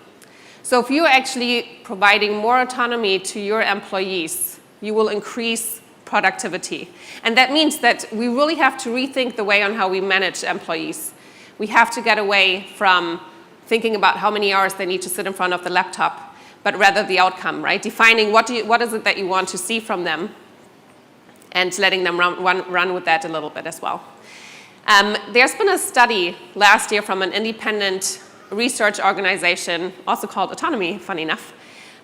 So if you're actually providing more autonomy to your employees, you will increase productivity. And that means that we really have to rethink the way on how we manage employees. We have to get away from thinking about how many hours they need to sit in front of the laptop, but rather the outcome, right? Defining what is it that you want to see from them, and letting them run with that a little bit as well. There's been a study last year from an independent research organization, also called Autonomy, funny enough,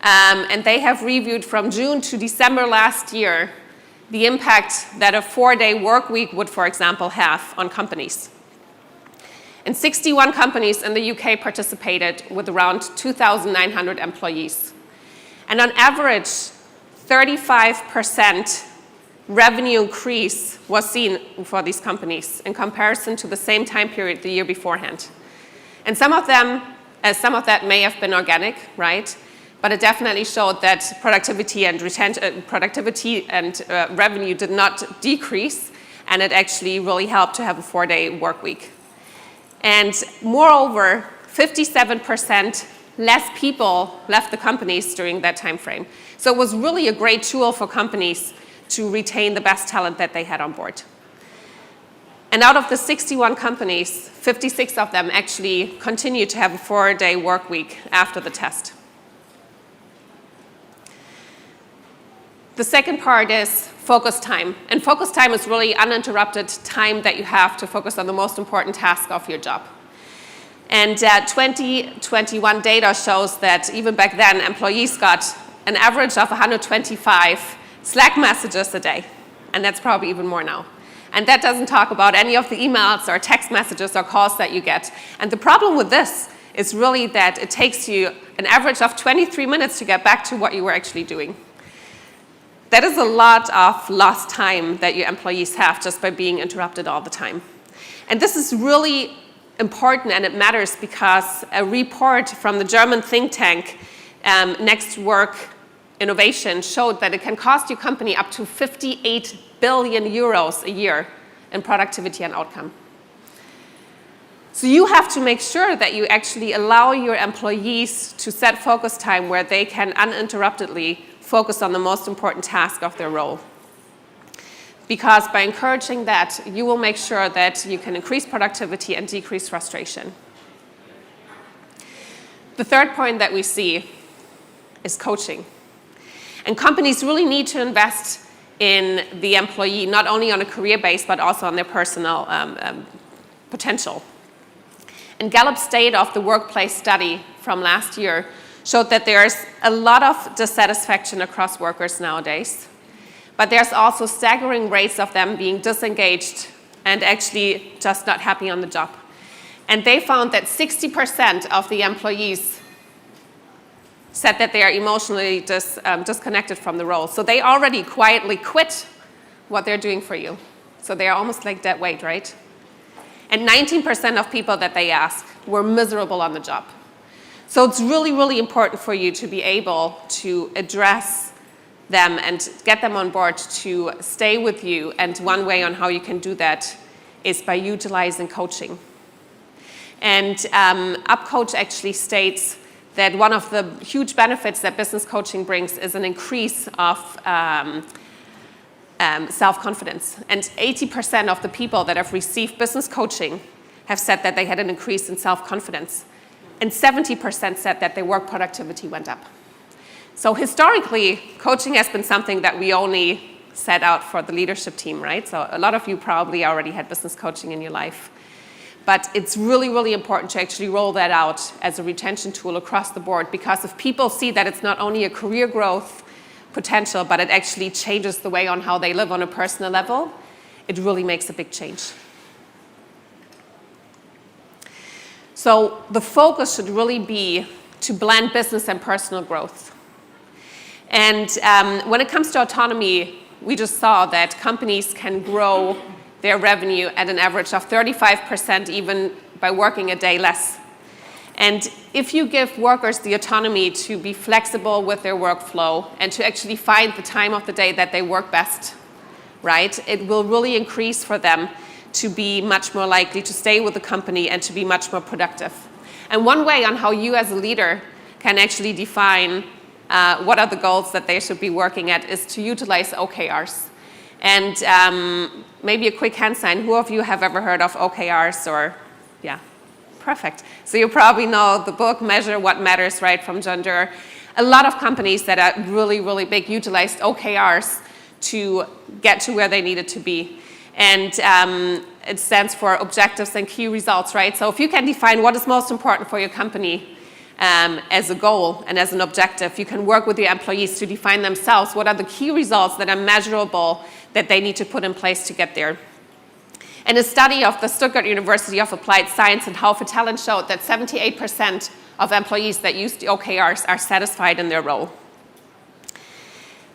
and they have reviewed from June to December last year the impact that a 4-day work week would, for example, have on companies. And 61 companies in the UK participated with around 2,900 employees. And on average, 35% revenue increase was seen for these companies in comparison to the same time period the year beforehand. And some of that may have been organic, right? But it definitely showed that productivity and revenue did not decrease, and it actually really helped to have a 4-day work week. And moreover, 57% less people left the companies during that time frame. So it was really a great tool for companies to retain the best talent that they had on board. And out of the 61 companies, 56 of them actually continued to have a 4-day work week after the test. The second part is focus time. And focus time is really uninterrupted time that you have to focus on the most important task of your job. And 2021 data shows that even back then, employees got an average of 125 Slack messages a day. And that's probably even more now. And that doesn't talk about any of the emails or text messages or calls that you get. And the problem with this is really that it takes you an average of 23 minutes to get back to what you were actually doing. That is a lot of lost time that your employees have just by being interrupted all the time. And this is really important, and it matters because a report from the German think tank, Next Work Innovation, showed that it can cost your company up to 58 billion euros a year in productivity and outcome. So you have to make sure that you actually allow your employees to set focus time where they can uninterruptedly focus on the most important task of their role. Because by encouraging that, you will make sure that you can increase productivity and decrease frustration. The third point that we see is coaching. And companies really need to invest in the employee, not only on a career base, but also on their personal potential. And Gallup's State of the Workplace study from last year showed that there's a lot of dissatisfaction across workers nowadays, but there's also staggering rates of them being disengaged and actually just not happy on the job. And they found that 60% of the employees said that they are emotionally disconnected from the role. So they already quietly quit what they're doing for you. So they are almost like dead weight, right? And 19% of people that they asked were miserable on the job. So it's really, really important for you to be able to address them and get them on board to stay with you. And one way on how you can do that is by utilizing coaching. And UpCoach actually states that one of the huge benefits that business coaching brings is an increase of self-confidence. And 80% of the people that have received business coaching have said that they had an increase in self-confidence. And 70% said that their work productivity went up. So historically, coaching has been something that we only set out for the leadership team, right? So a lot of you probably already had business coaching in your life. But it's really, really important to actually roll that out as a retention tool across the board, because if people see that it's not only a career growth potential, but it actually changes the way on how they live on a personal level, it really makes a big change. So the focus should really be to blend business and personal growth. And when it comes to autonomy, we just saw that companies can grow their revenue at an average of 35% even by working a day less. And if you give workers the autonomy to be flexible with their workflow and to actually find the time of the day that they work best, right, it will really increase for them to be much more likely to stay with the company and to be much more productive. And one way on how you as a leader can actually define what are the goals that they should be working at is to utilize OKRs. And maybe a quick hand sign, who of you have ever heard of OKRs or, yeah, perfect. So you probably know the book, Measure What Matters, right, from Vendr. A lot of companies that are really, really big utilized OKRs to get to where they needed to be. And it stands for objectives and key results, right? So if you can define what is most important for your company as a goal and as an objective, you can work with your employees to define themselves what are the key results that are measurable that they need to put in place to get there. And a study of the Stuttgart University of Applied Science and How for Talent showed that 78% of employees that use the OKRs are satisfied in their role.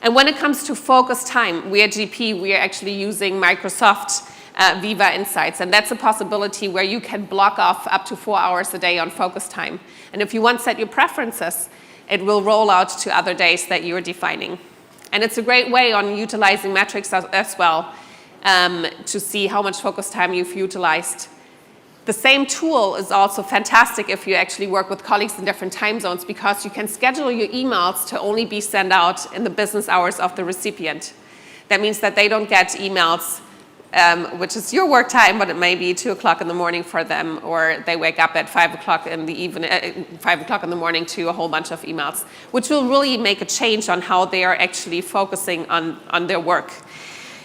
And when it comes to focus time, we at GP, we are actually using Microsoft Viva Insights. And that's a possibility where you can block off up to 4 hours a day on focus time. And if you want to set your preferences, it will roll out to other days that you're defining. And it's a great way on utilizing metrics as well to see how much focus time you've utilized. The same tool is also fantastic if you actually work with colleagues in different time zones, because you can schedule your emails to only be sent out in the business hours of the recipient. That means that they don't get emails, which is your work time, but it may be 2 o'clock in the morning for them, or they wake up at 5 o'clock in the evening, 5 o'clock in the morning to a whole bunch of emails, which will really make a change on how they are actually focusing on their work.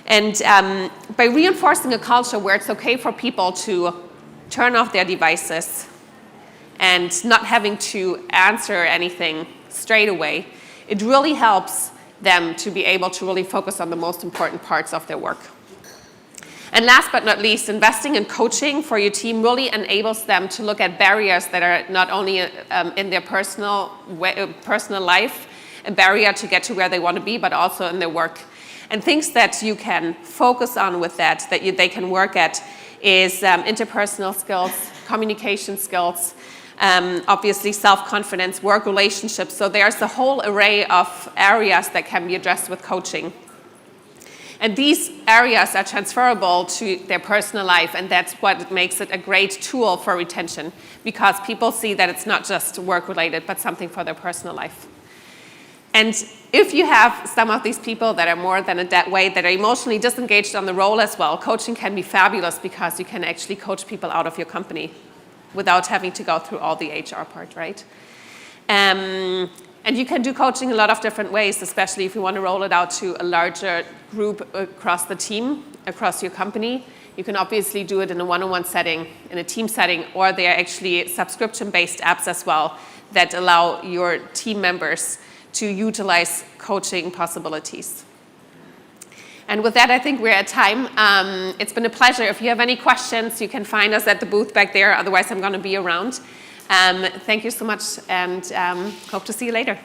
And by reinforcing a culture where it's okay for people to turn off their devices and not having to answer anything straight away, it really helps them to be able to really focus on the most important parts of their work. And last but not least, investing in coaching for your team really enables them to look at barriers that are not only in their personal life, a barrier to get to where they want to be, but also in their work. And things that you can focus on with that they can work at is interpersonal skills, communication skills, obviously self-confidence, work relationships. So there's a whole array of areas that can be addressed with coaching. And these areas are transferable to their personal life, and that's what makes it a great tool for retention, because people see that it's not just work-related, but something for their personal life. And if you have some of these people that are more than that way, that are emotionally disengaged on the role as well, coaching can be fabulous because you can actually coach people out of your company without having to go through all the HR part, right? And you can do coaching a lot of different ways, especially if you want to roll it out to a larger group across the team, across your company. You can obviously do it in a one-on-one setting, in a team setting, or there are actually subscription-based apps as well that allow your team members to utilize coaching possibilities. And with that, I think we're at time. It's been a pleasure. If you have any questions, you can find us at the booth back there. Otherwise, I'm going to be around. Thank you so much, and hope to see you later.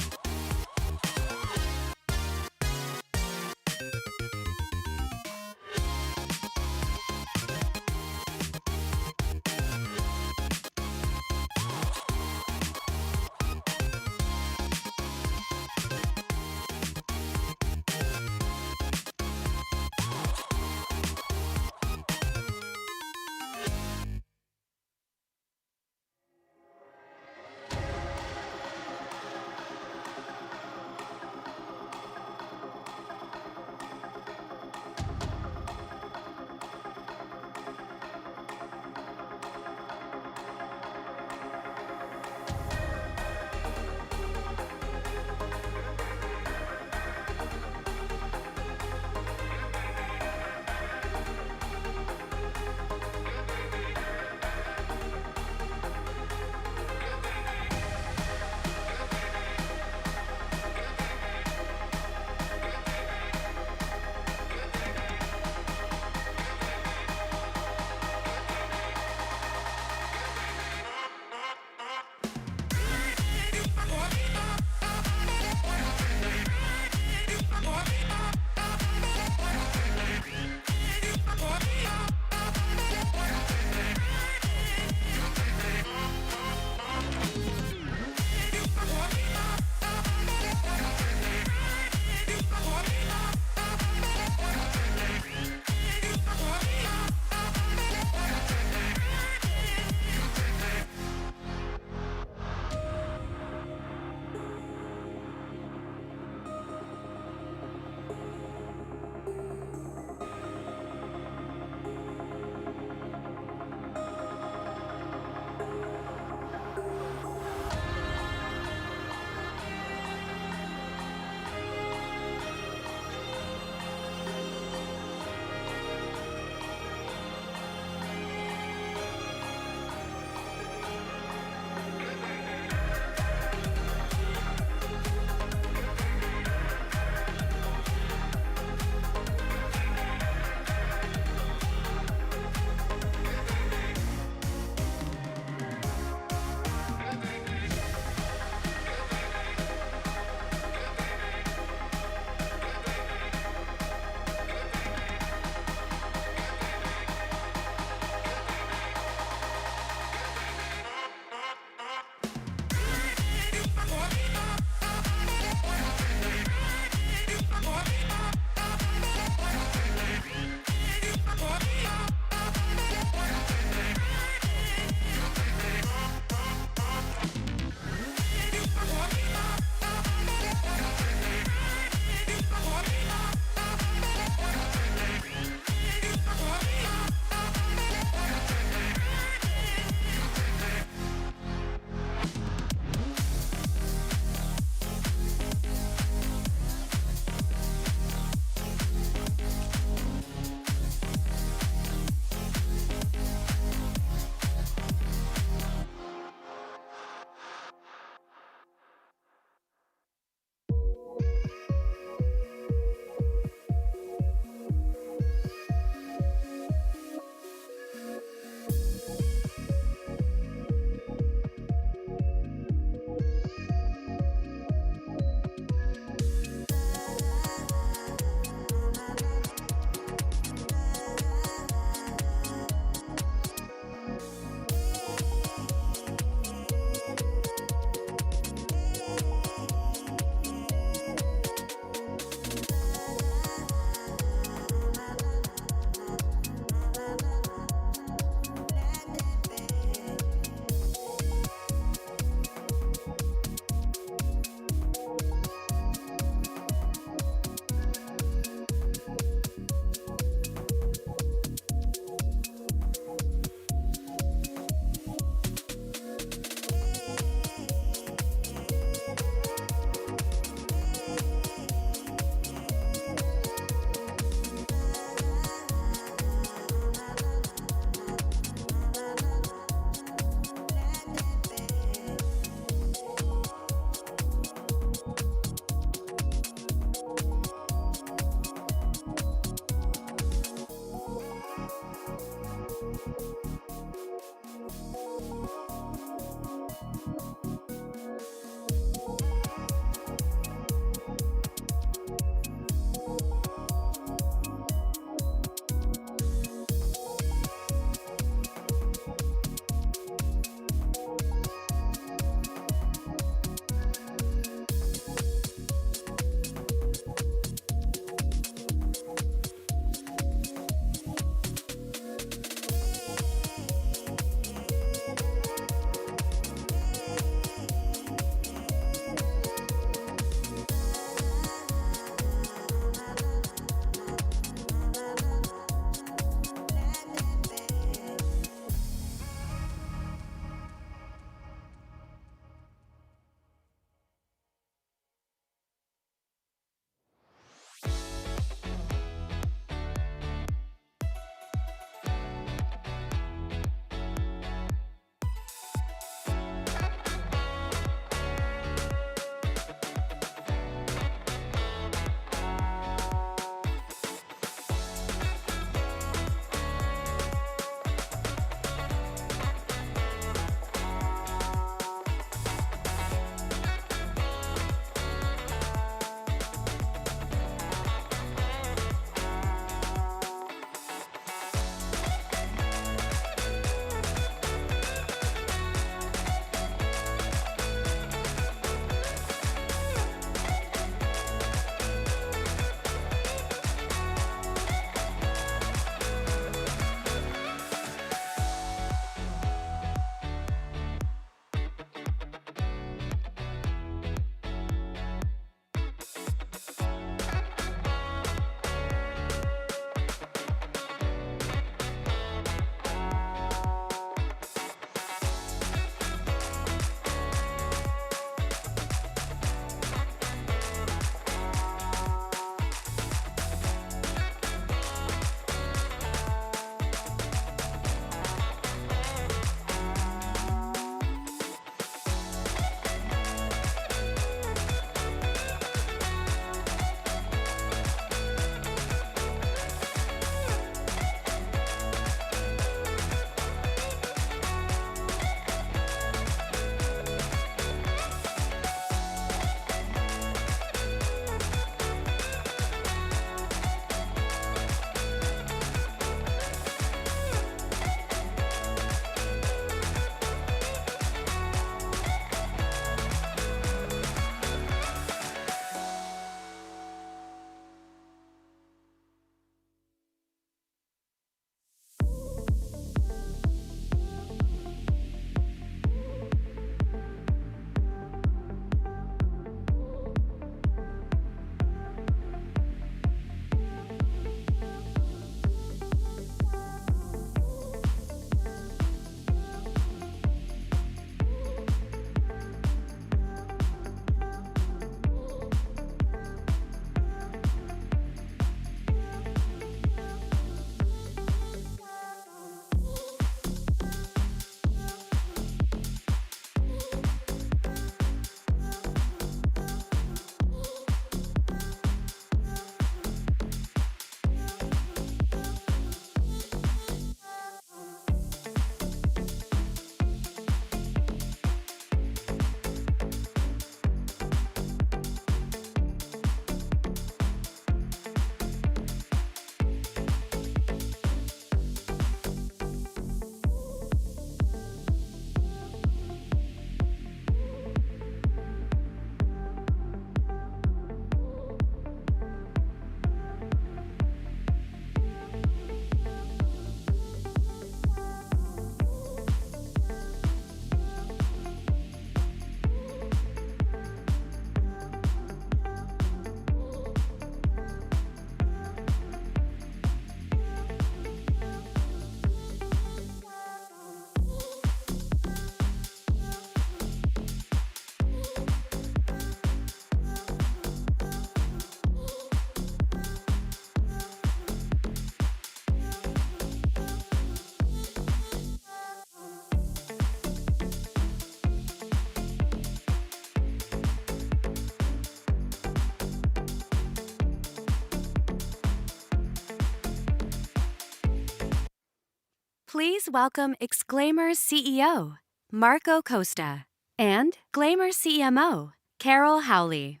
Please welcome Exclaimer's CEO, Marco Costa, and Exclaimer CMO, Carol Howley.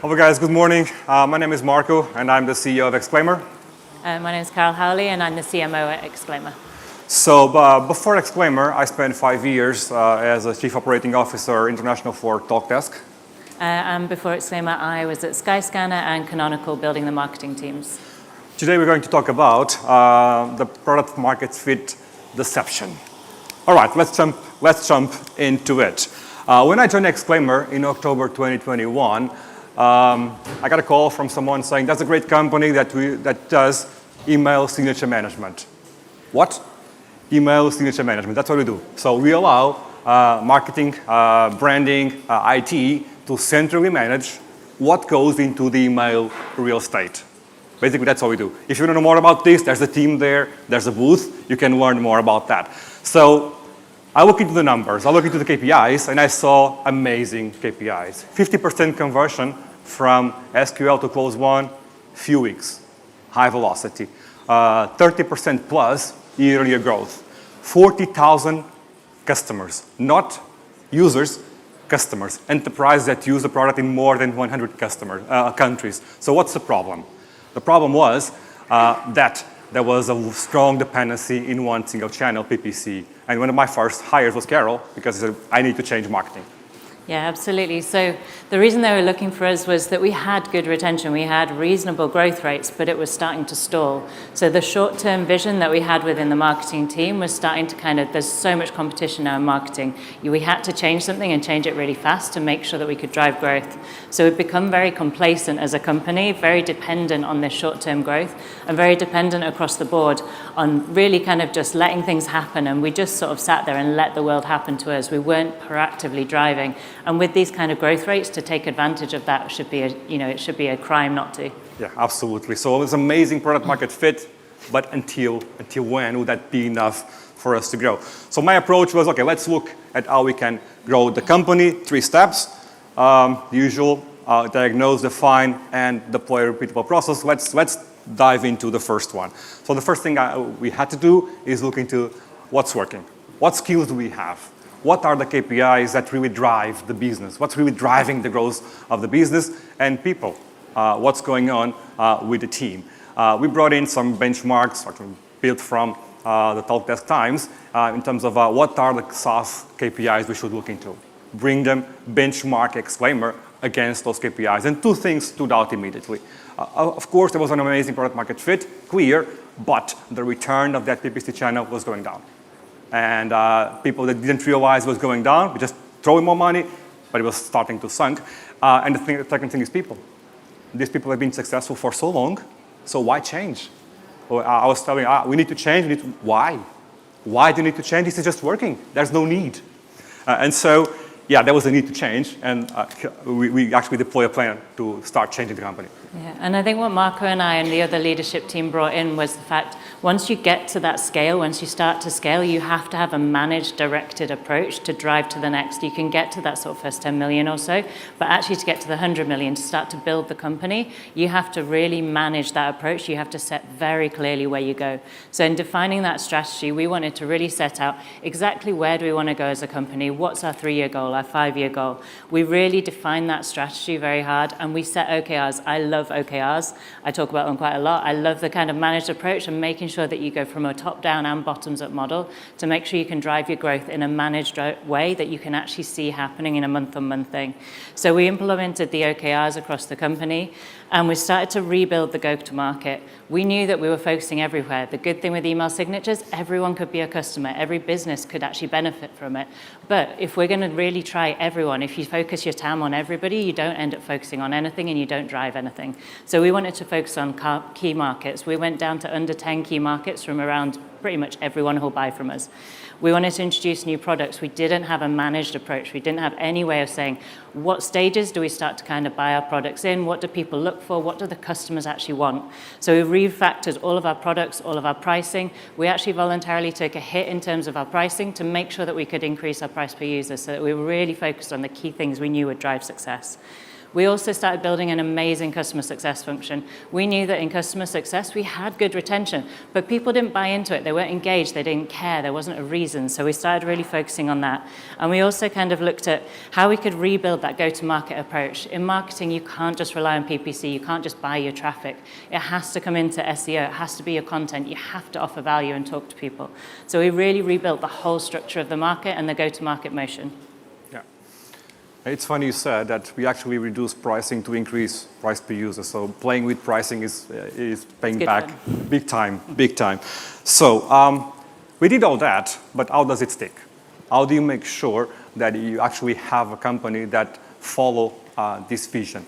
Hello guys, good morning. My name is Marco and I'm the CEO of Exclaimer. My name is Carol Howley and I'm the CMO at Exclaimer. So before Exclaimer, I spent 5 years as a Chief Operating Officer International for TalkDesk. And before Exclaimer, I was at Skyscanner and Canonical building the marketing teams. Today we're going to talk about the product market fit deception. All right, let's jump into it. When I joined Exclaimer in October 2021, I got a call from someone saying, that's a great company that does email signature management. What? Email signature management, that's what we do. So we allow marketing, branding, IT to centrally manage what goes into the email real estate. Basically, that's what we do. If you want to know more about this, there's a team there, there's a booth, you can learn more about that. So I look into the numbers, I look into the KPIs, and I saw amazing KPIs. 50% conversion from SQL to close one, few weeks, high velocity. 30% plus year-on-year growth. 40,000 customers, not users, customers. Enterprises that use the product in more than 100 countries. So what's the problem? The problem was that there was a strong dependency in one single channel, PPC. And one of my first hires was Carol, because he said, I need to change marketing. Yeah, absolutely. So the reason they were looking for us was that we had good retention, we had reasonable growth rates, but it was starting to stall. So the short-term vision that we had within the marketing team was starting to there's so much competition now in marketing. We had to change something and change it really fast to make sure that we could drive growth. So we've become very complacent as a company, very dependent on this short-term growth, and very dependent across the board on really just letting things happen. And we just sort of sat there and let the world happen to us. We weren't proactively driving. And with these kind of growth rates, to take advantage of that should be it should be a crime not to. Yeah, absolutely. So it's amazing product market fit, but until when would that be enough for us to grow? So my approach was, okay, let's look at how we can grow the company. 3 steps, the usual, diagnose, define, and deploy a repeatable process. Let's dive into the first one. So the first thing we had to do is look into what's working. What skills do we have? What are the KPIs that really drive the business? What's really driving the growth of the business? And people, what's going on with the team? We brought in some benchmarks built from the TalkDesk Times in terms of what are the SaaS KPIs we should look into. Bring them, benchmark Exclaimer against those KPIs. And 2 things stood out immediately. Of course, there was an amazing product market fit, clear, but the return of that PPC channel was going down. And people that didn't realize it was going down, we just throwing more money, but it was starting to sink. And the second thing is people. These people have been successful for so long, so why change? Well, I was telling we need to change. Why? Why do you need to change? This is just working. There's no need. And so, yeah, there was a need to change, and we actually deployed a plan to start changing the company. Yeah, and I think what Marco and I and the other leadership team brought in was the fact, once you get to that scale, once you start to scale, you have to have a managed, directed approach to drive to the next. You can get to that sort of first 10 million or so, but actually to get to the 100 million, to start to build the company, you have to really manage that approach. You have to set very clearly where you go. So in defining that strategy, we wanted to really set out exactly where do we want to go as a company, what's our 3-year goal, our 5-year goal. We really defined that strategy very hard, and we set OKRs. I love OKRs. I talk about them quite a lot. I love the kind of managed approach and making sure that you go from a top-down and bottoms-up model to make sure you can drive your growth in a managed way that you can actually see happening in a month-on-month thing. So we implemented the OKRs across the company, and we started to rebuild the go-to-market. We knew that we were focusing everywhere. The good thing with email signatures, everyone could be a customer. Every business could actually benefit from it. But if we're going to really try everyone, if you focus your TAM on everybody, you don't end up focusing on anything and you don't drive anything. So we wanted to focus on key markets. We went down to under 10 key markets from around pretty much everyone who'll buy from us. We wanted to introduce new products. We didn't have a managed approach. We didn't have any way of saying, what stages do we start to kind of buy our products in? What do people look for? What do the customers actually want? So we refactored all of our products, all of our pricing. We actually voluntarily took a hit in terms of our pricing to make sure that we could increase our price per user so that we were really focused on the key things we knew would drive success. We also started building an amazing customer success function. We knew that in customer success, we had good retention, but people didn't buy into it. They weren't engaged. They didn't care. There wasn't a reason. So we started really focusing on that. And we also kind of looked at how we could rebuild that go-to-market approach. In marketing, you can't just rely on PPC. You can't just buy your traffic. It has to come into SEO. It has to be your content. You have to offer value and talk to people. So we really rebuilt the whole structure of the market and the go-to-market motion. It's funny you said that we actually reduce pricing to increase price per user. So playing with pricing is paying back big time, big time. So we did all that, but how does it stick? How do you make sure that you actually have a company that follow this vision?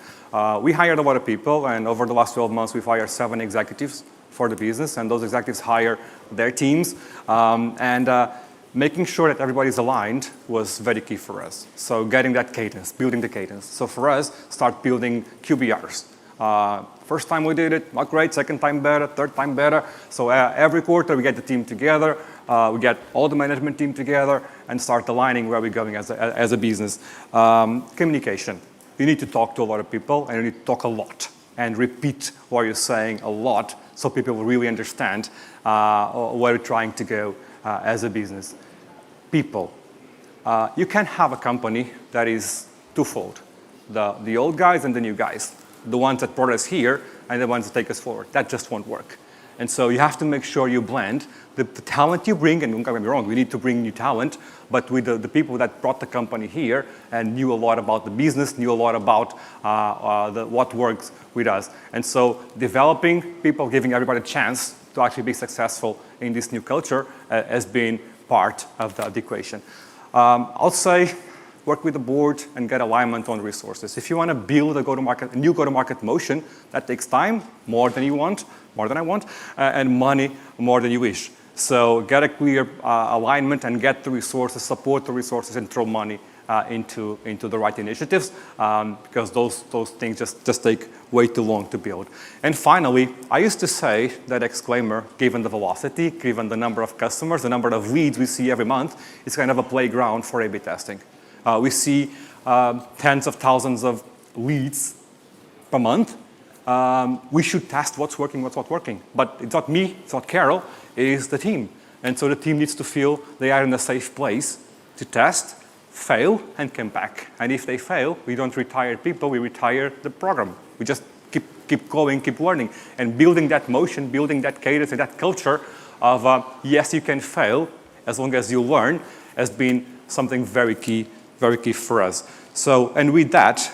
We hired a lot of people, and over the last 12 months, we've hired 7 executives for the business, and those executives hire their teams. Making sure that everybody's aligned was very key for us. So getting that cadence, building the cadence. So for us, start building QBRs. First time we did it, not great. Second time better, third time better. So every quarter we get the team together, we get all the management team together and start aligning where we're going as a business. Communication. You need to talk to a lot of people and you need to talk a lot and repeat what you're saying a lot so people will really understand where you're trying to go as a business. People. You can't have a company that is twofold. The old guys and the new guys. The ones that brought us here and the ones that take us forward. That just won't work. And so you have to make sure you blend the talent you bring, and don't get me wrong, we need to bring new talent, but with the people that brought the company here and knew a lot about the business, knew a lot about what works with us. And so developing people, giving everybody a chance to actually be successful in this new culture has been part of the equation. I'll say work with the board and get alignment on resources. If you want to build a new go-to-market motion, that takes time, more than I want, and money more than you wish. So get a clear alignment and get the resources, support the resources, and throw money into the right initiatives because those things just take way too long to build. And finally, I used to say that Exclaimer, given the velocity, given the number of customers, the number of leads we see every month, is kind of a playground for A/B testing. We see tens of thousands of leads per month. We should test what's working, what's not working. But it's not me, it's not Carol, it is the team. And so the team needs to feel they are in a safe place to test, fail, and come back. And if they fail, we don't retire people, we retire the program. We just keep going, keep learning. And building that motion, building that cadence and that culture of yes, you can fail as long as you learn has been something very key for us. So, and with that,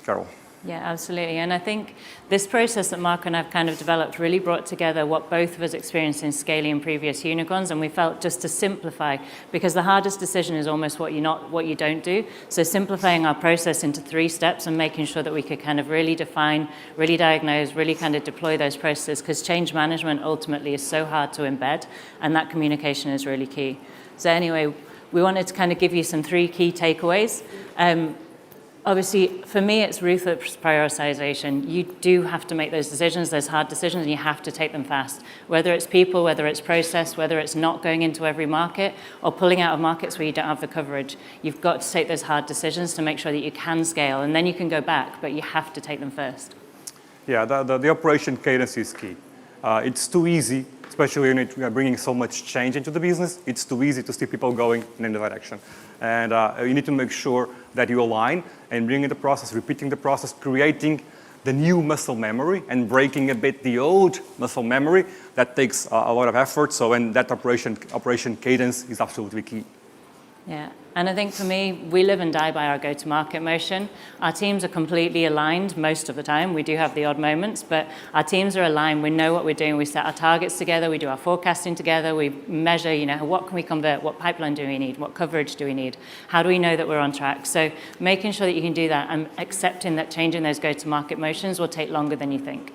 Carol. Yeah, absolutely. And I think this process that Marco and I've kind of developed really brought together what both of us experienced in scaling previous unicorns, and we felt just to simplify, because the hardest decision is almost what you don't do. So simplifying our process into 3 steps and making sure that we could kind of really define, really diagnose, really kind of deploy those processes, because change management ultimately is so hard to embed, and that communication is really key. So anyway, we wanted to kind of give you some 3 key takeaways. Obviously, for me, it's ruthless prioritization. You do have to make those decisions, those hard decisions, and you have to take them fast. Whether it's people, whether it's process, whether it's not going into every market or pulling out of markets where you don't have the coverage, you've got to take those hard decisions to make sure that you can scale, and then you can go back, but you have to take them first. Yeah, the operation cadence is key. It's too easy, especially when you're bringing so much change into the business, it's too easy to see people going in any direction. And you need to make sure that you align and bring in the process, repeating the process, creating the new muscle memory and breaking a bit the old muscle memory. That takes a lot of effort. So, and that operation cadence is absolutely key. Yeah, and I think for me, we live and die by our go-to-market motion. Our teams are completely aligned most of the time. We do have the odd moments, but our teams are aligned. We know what we're doing. We set our targets together. We do our forecasting together. We measure, what can we convert? What pipeline do we need? What coverage do we need? How do we know that we're on track? So making sure that you can do that and accepting that changing those go-to-market motions will take longer than you think.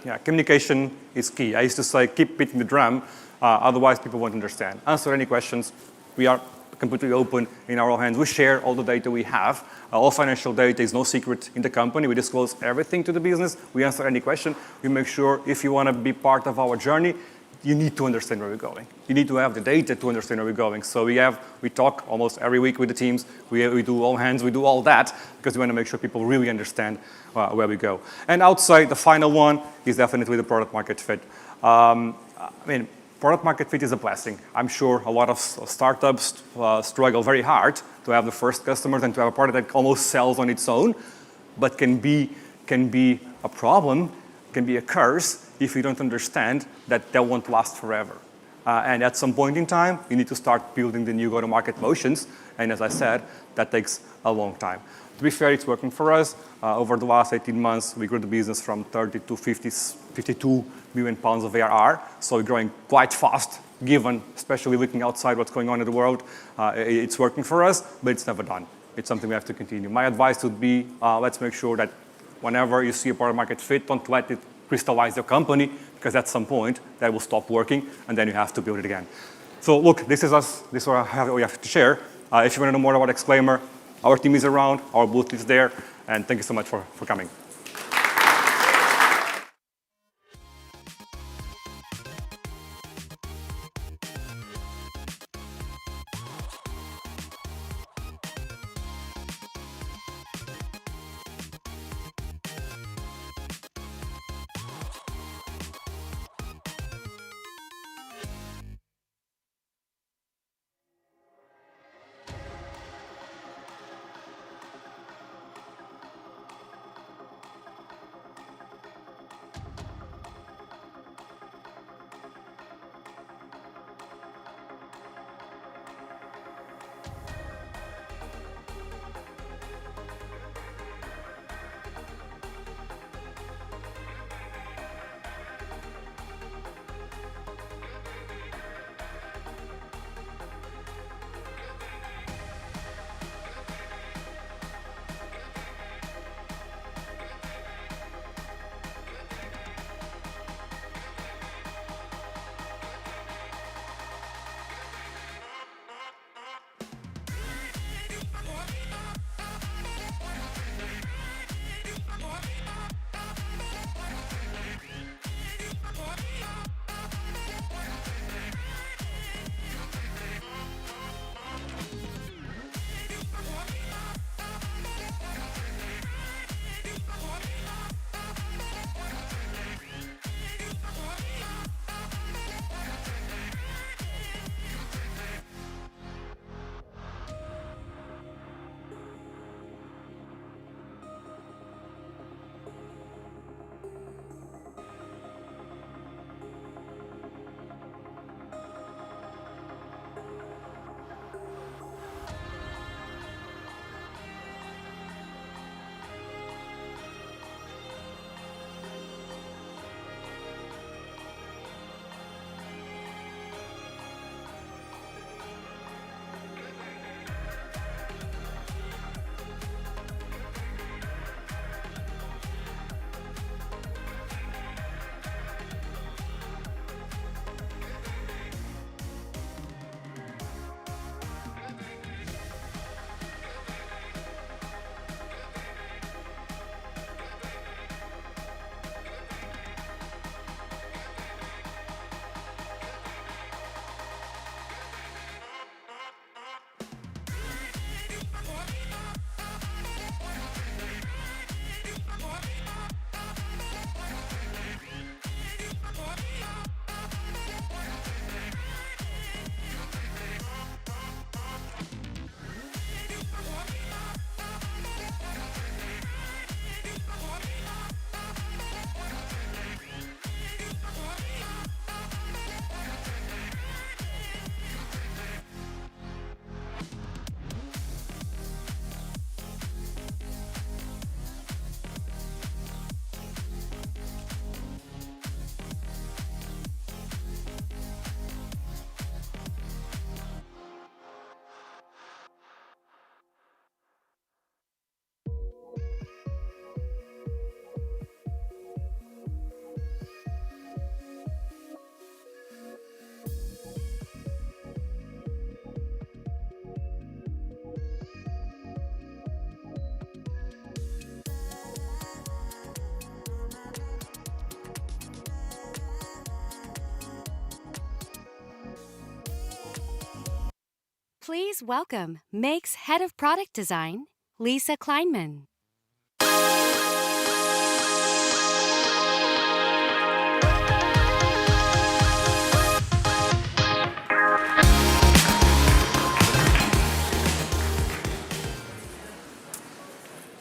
Yeah, communication is key. I used to say, keep beating the drum. Otherwise, people won't understand. Answer any questions. We are completely open in our hands. We share all the data we have. All financial data is no secret in the company. We disclose everything to the business. We answer any question. We make sure if you want to be part of our journey, you need to understand where we're going. You need to have the data to understand where we're going. So we talk almost every week with the teams. We do all hands. We do all that because we want to make sure people really understand where we go. And outside, the final one is definitely the product market fit. Product market fit is a blessing. I'm sure a lot of startups struggle very hard to have the first customers and to have a product that almost sells on its own, but can be a problem, can be a curse if you don't understand that won't last forever. And at some point in time, you need to start building the new go-to-market motions. And as I said, that takes a long time. To be fair, it's working for us. Over the last 18 months, we grew the business from 30 to 52 million pounds of ARR. So we're growing quite fast, given, especially looking outside what's going on in the world. It's working for us, but it's never done. It's something we have to continue. My advice would be, let's make sure that whenever you see a product market fit, don't let it crystallize your company, because at some point that will stop working, and then you have to build it again. So look, this is us. This is what we have to share. If you want to know more about Exclaimer, our team is around, our booth is there, and thank you so much for coming. Please welcome Make's Head of Product Design, Lisa Kleinman.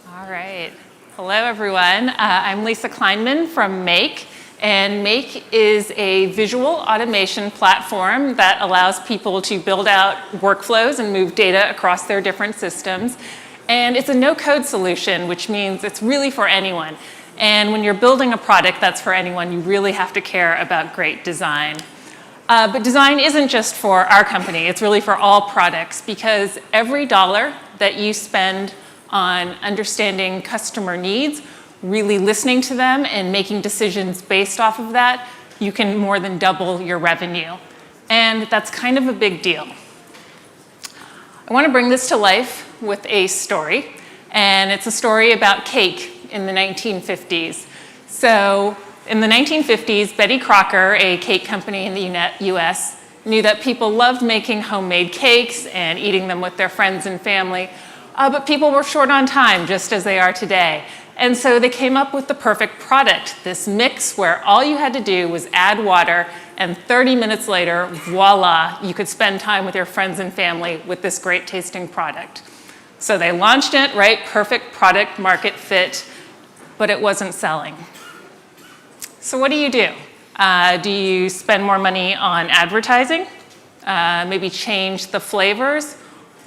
All right. Hello, everyone. I'm Lisa Kleinman from Make. And Make is a visual automation platform that allows people to build out workflows and move data across their different systems. And it's a no-code solution, which means it's really for anyone. And when you're building a product that's for anyone, you really have to care about great design. But design isn't just for our company. It's really for all products, because every dollar that you spend on understanding customer needs, really listening to them and making decisions based off of that, you can more than double your revenue. And that's kind of a big deal. I want to bring this to life with a story. And it's a story about cake in the 1950s. So in the 1950s, Betty Crocker, a cake company in the US, knew that people loved making homemade cakes and eating them with their friends and family. But people were short on time, just as they are today. And so they came up with the perfect product, this mix where all you had to do was add water, and 30 minutes later, voila, you could spend time with your friends and family with this great tasting product. So they launched it, right? Perfect product market fit, but it wasn't selling. So what do? Do you spend more money on advertising? Maybe change the flavors?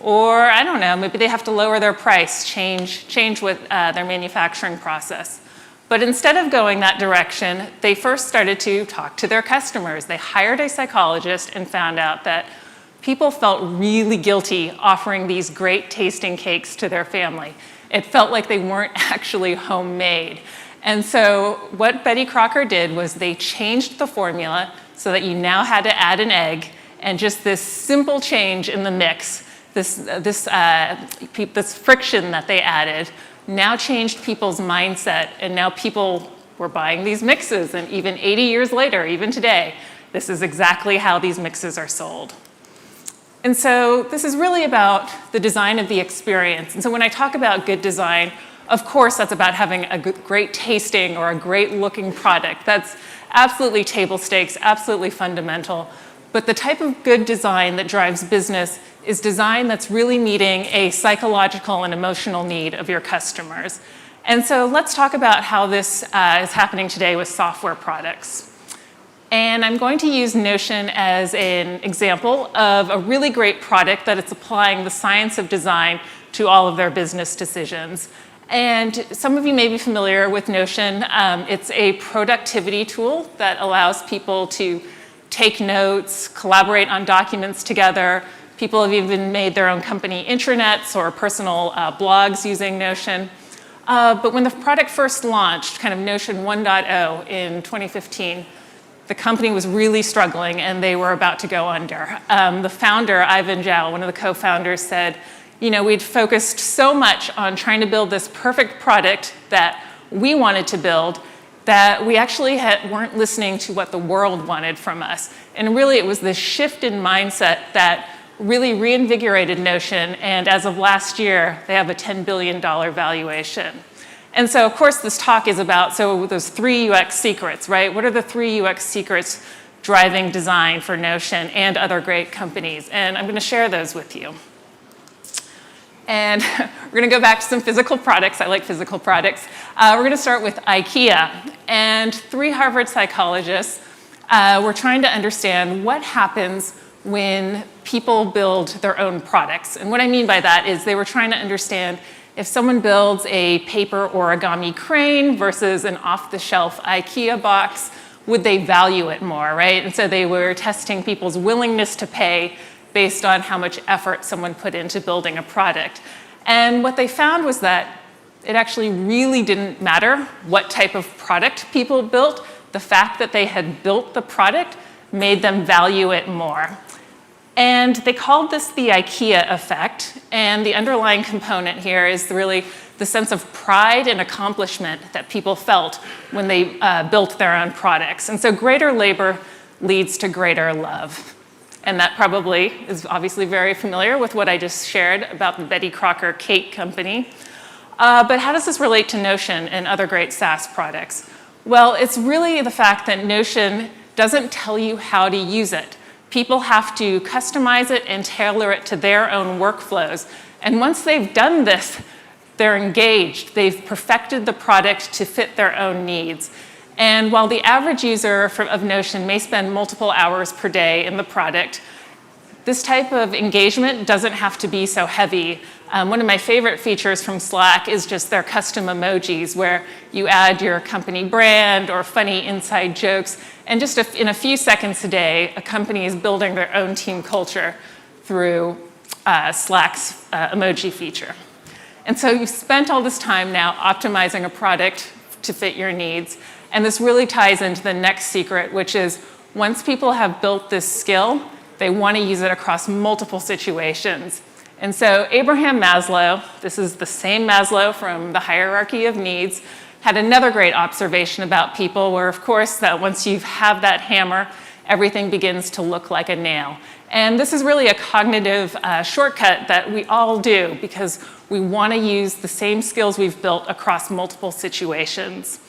Or, I don't know, maybe they have to lower their price, change with their manufacturing process. But instead of going that direction, they first started to talk to their customers. They hired a psychologist and found out that people felt really guilty offering these great tasting cakes to their family. It felt like they weren't actually homemade. And so what Betty Crocker did was they changed the formula so that you now had to add an egg, and just this simple change in the mix, this friction that they added now changed people's mindset, and now people were buying these mixes, and even 80 years later, even today, this is exactly how these mixes are sold. And so this is really about the design of the experience. And so when I talk about good design, of course that's about having a great tasting or a great looking product. That's absolutely table stakes, absolutely fundamental. But the type of good design that drives business is design that's really meeting a psychological and emotional need of your customers. And so let's talk about how this is happening today with software products. And I'm going to use Notion as an example of a really great product that it's applying the science of design to all of their business decisions. And some of you may be familiar with Notion. It's a productivity tool that allows people to take notes, collaborate on documents together. People have even made their own company intranets or personal blogs using Notion. But when the product first launched, kind of Notion 1.0 in 2015, the company was really struggling and they were about to go under. The founder, Ivan Zhao, one of the co-founders, said, you know, we'd focused so much on trying to build this perfect product that we wanted to build that we actually weren't listening to what the world wanted from us. And really it was this shift in mindset that really reinvigorated Notion, and as of last year, they have a $10 billion valuation. And so, of course, this talk is about, so those 3 UX secrets, right? What are the 3 UX secrets driving design for Notion and other great companies? And I'm going to share those with you. And we're going to go back to some physical products. I like physical products. We're going to start with IKEA. And 3 Harvard psychologists were trying to understand what happens when people build their own products. And what I mean by that is they were trying to understand if someone builds a paper origami crane versus an off-the-shelf IKEA box, would they value it more, right? And so they were testing people's willingness to pay based on how much effort someone put into building a product. And what they found was that it actually really didn't matter what type of product people built. The fact that they had built the product made them value it more. And they called this the IKEA effect. And the underlying component here is really the sense of pride and accomplishment that people felt when they built their own products. And so greater labor leads to greater love. And that probably is obviously very familiar with what I just shared about the Betty Crocker cake company. But how does this relate to Notion and other great SaaS products? Well, it's really the fact that Notion doesn't tell you how to use it. People have to customize it and tailor it to their own workflows. And once they've done this, they're engaged. They've perfected the product to fit their own needs. And while the average user of Notion may spend multiple hours per day in the product, this type of engagement doesn't have to be so heavy. One of my favorite features from Slack is just their custom emojis, where you add your company brand or funny inside jokes, and just in a few seconds a day, a company is building their own team culture through Slack's emoji feature. And so you've spent all this time now optimizing a product to fit your needs. And this really ties into the next secret, which is once people have built this skill, they want to use it across multiple situations. And so Abraham Maslow, this is the same Maslow from the hierarchy of needs, had another great observation about people where, of course, that once you have that hammer, everything begins to look like a nail. And this is really a cognitive shortcut that we all do because we want to use the same skills we've built across multiple situations.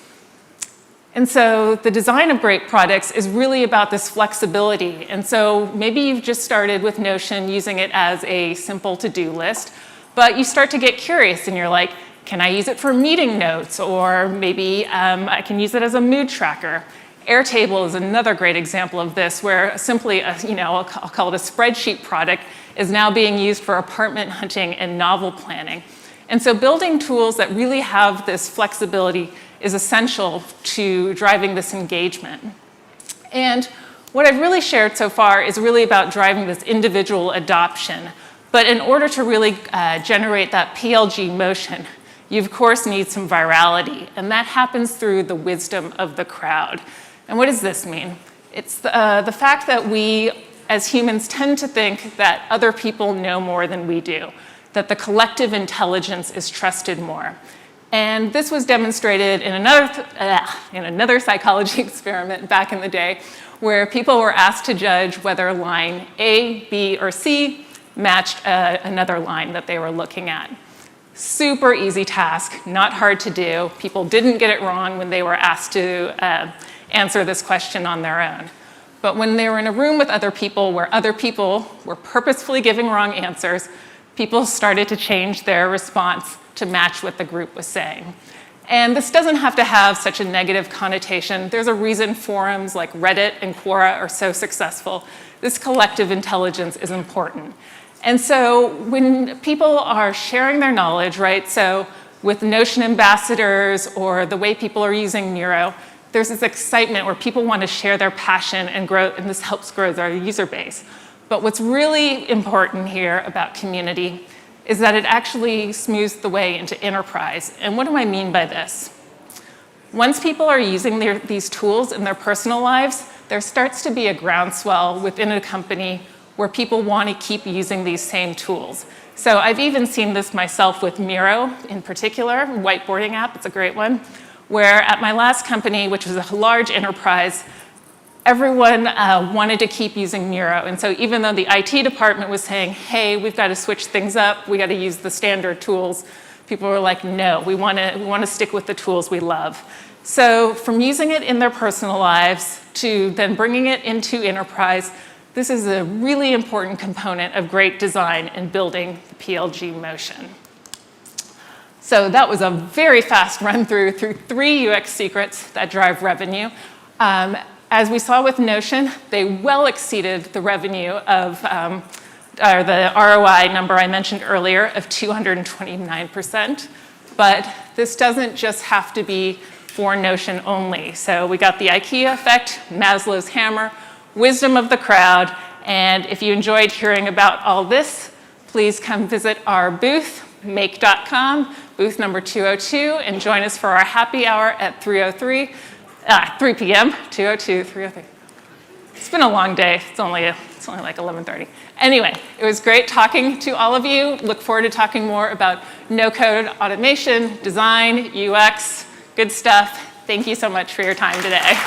And so the design of great products is really about this flexibility. And so maybe you've just started with Notion using it as a simple to-do list, but you start to get curious and you're like, can I use it for meeting notes? Or maybe I can use it as a mood tracker. Airtable is another great example of this, where simply, I'll call it a spreadsheet product, is now being used for apartment hunting and novel planning. And so building tools that really have this flexibility is essential to driving this engagement. And what I've really shared so far is really about driving this individual adoption. But in order to really generate that PLG motion, you of course need some virality, and that happens through the wisdom of the crowd. And what does this mean? It's the fact that we, as humans, tend to think that other people know more than we do, that the collective intelligence is trusted more. And this was demonstrated in another psychology experiment back in the day, where people were asked to judge whether line A, B, or C matched another line that they were looking at. Super easy task, not hard to do. People didn't get it wrong when they were asked to answer this question on their own. But when they were in a room with other people where other people were purposefully giving wrong answers, people started to change their response to match what the group was saying. And this doesn't have to have such a negative connotation. There's a reason forums like Reddit and Quora are so successful. This collective intelligence is important. And so when people are sharing their knowledge, right, so with Notion ambassadors or the way people are using Miro, there's this excitement where people want to share their passion and grow, and this helps grow their user base. But what's really important here about community is that it actually smooths the way into enterprise. And what do I mean by this? Once people are using these tools in their personal lives, there starts to be a groundswell within a company where people want to keep using these same tools. So I've even seen this myself with Miro in particular, whiteboarding app, it's a great one, where at my last company, which was a large enterprise, everyone wanted to keep using Miro. And so even though the IT department was saying, hey, we've got to switch things up, we got to use the standard tools, people were like, no, we want to stick with the tools we love. So from using it in their personal lives to then bringing it into enterprise, this is a really important component of great design in building the PLG motion. So that was a very fast run through 3 UX secrets that drive revenue. As we saw with Notion, they well exceeded the revenue of, or the ROI number I mentioned earlier of 229%. But this doesn't just have to be for Notion only. So we got the IKEA effect, Maslow's hammer, wisdom of the crowd, and if you enjoyed hearing about all this, please come visit our booth, make.com, booth number 202, and join us for our happy hour at 3 p.m., 202, 303. It's been a long day. It's only like 11:30. Anyway, it was great talking to all of you. Look forward to talking more about no-code automation, design, UX, good stuff. Thank you so much for your time today.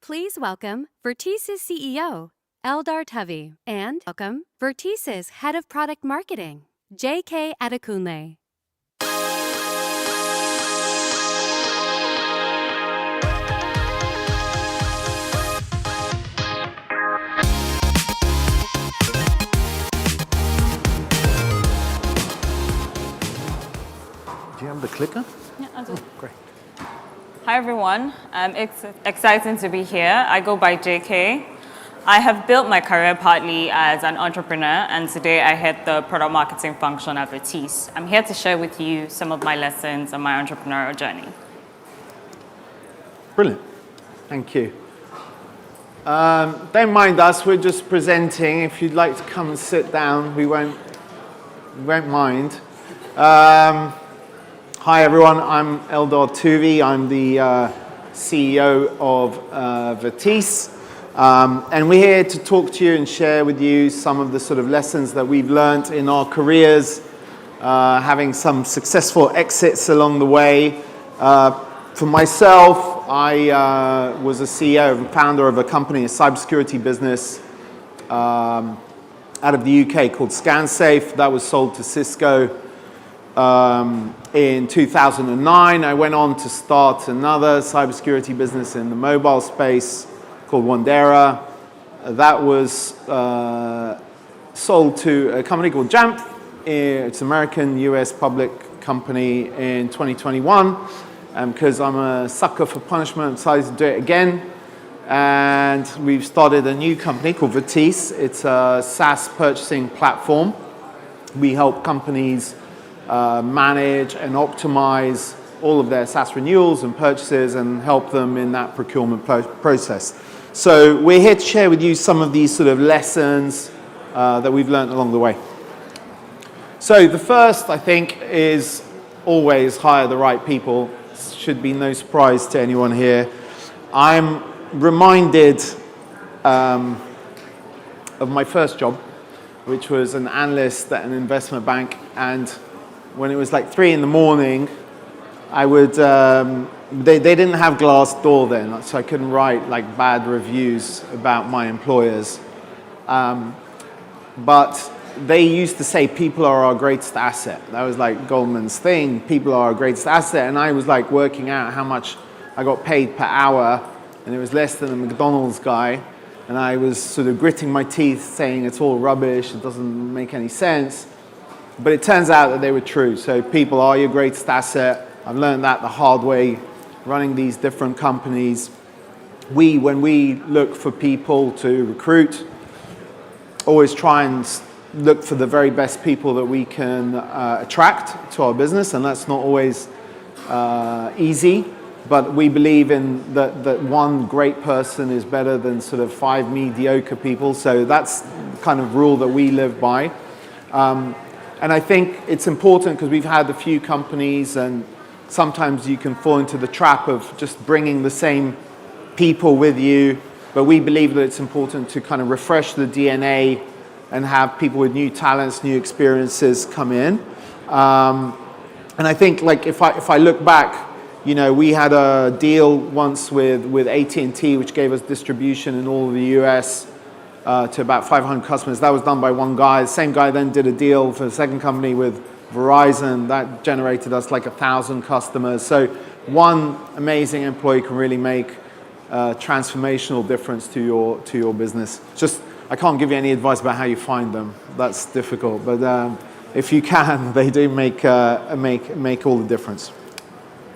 Please welcome Vertice's CEO, Eldar Tavi, and welcome Vertice's Head of Product Marketing, J.K. Adekunle. Do you have the clicker? Yeah, I'll do it. Great. Hi everyone, it's exciting to be here. I go by JK. I have built my career partly as an entrepreneur, and today I head the product marketing function at Vertice. I'm here to share with you some of my lessons on my entrepreneurial journey. Brilliant, thank you. Don't mind us, we're just presenting. If you'd like to come and sit down, we won't mind. Hi everyone, I'm Eldar Tavi. I'm the CEO of Vertice. And we're here to talk to you and share with you some of the sort of lessons that we've learned in our careers, having some successful exits along the way. For myself, I was a CEO and founder of a company, a cybersecurity business out of the UK called ScanSafe. That was sold to Cisco in 2009. I went on to start another cybersecurity business in the mobile space called Vendr. That was sold to a company called Jamf. It's an American US public company in 2021. Because I'm a sucker for punishment, I decided to do it again. And we've started a new company called Vertice. It's a SaaS purchasing platform. We help companies manage and optimize all of their SaaS renewals and purchases and help them in that procurement process. So we're here to share with you some of these sort of lessons that we've learned along the way. So the first, I think, is always hire the right people. Should be no surprise to anyone here. I'm reminded of my first job, which was an analyst at an investment bank, and when it was like 3 a.m, I would, they didn't have Glassdoor then, so I couldn't write like bad reviews about my employers. But they used to say people are our greatest asset. That was like Goldman's thing, people are our greatest asset. And I was like working out how much I got paid per hour, and it was less than a McDonald's guy. And I was sort of gritting my teeth saying it's all rubbish, it doesn't make any sense. But it turns out that they were true. So people are your greatest asset. I've learned that the hard way running these different companies. When we look for people to recruit, always try and look for the very best people that we can attract to our business, and that's not always easy, but we believe in that one great person is better than sort of 5 mediocre people, so that's the kind of rule that we live by. And I think it's important because we've had a few companies, and sometimes you can fall into the trap of just bringing the same people with you, but we believe that it's important to kind of refresh the DNA and have people with new talents, new experiences come in. And I think like if I look back, you know, we had a deal once with AT&T, which gave us distribution in all of the US to about 500 customers. That was done by one guy. The same guy then did a deal for the second company with Verizon. That generated us like 1,000 customers. So one amazing employee can really make a transformational difference to your business. Just I can't give you any advice about how you find them. That's difficult, but if you can, they do make all the difference.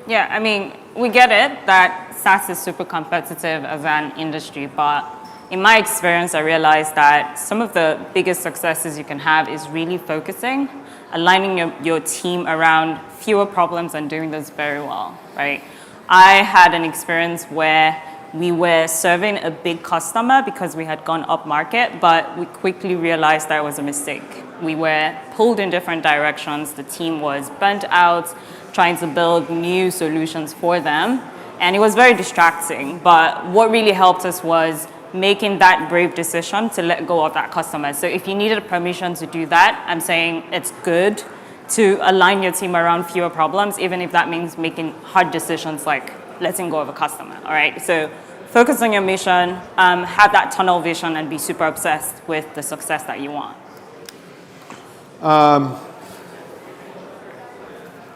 Yeah, I mean, we get it that SaaS is super competitive as an industry, but in my experience, I realized that some of the biggest successes you can have is really focusing, aligning your team around fewer problems and doing this very well, right? I had an experience where we were serving a big customer because we had gone up market, but we quickly realized that was a mistake. We were pulled in different directions. The team was burnt out, trying to build new solutions for them. And it was very distracting. But what really helped us was making that brave decision to let go of that customer. So if you needed permission to do that, I'm saying it's good to align your team around fewer problems, even if that means making hard decisions like letting go of a customer, all right? So focus on your mission, have that tunnel vision, and be super obsessed with the success that you want.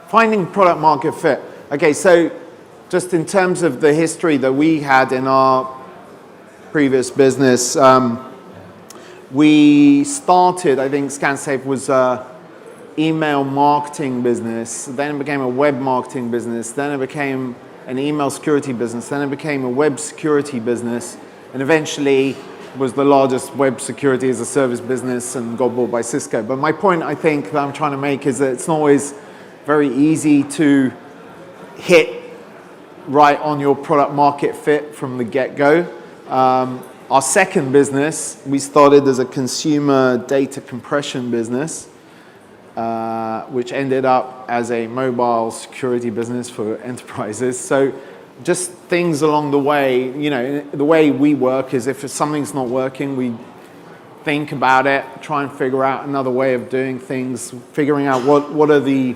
Finding product market fit. Okay, so just in terms of the history that we had in our previous business, we started, I think ScanSafe was an email marketing business, then it became a web marketing business, then it became an email security business, then it became a web security business, and eventually was the largest web security as a service business and got bought by Cisco. But my point, I think, that I'm trying to make is that it's not always very easy to hit right on your product market fit from the get-go. Our second business, we started as a consumer data compression business, which ended up as a mobile security business for enterprises. So just things along the way, you know, the way we work is if something's not working, we think about it, try and figure out another way of doing things, figuring out what are the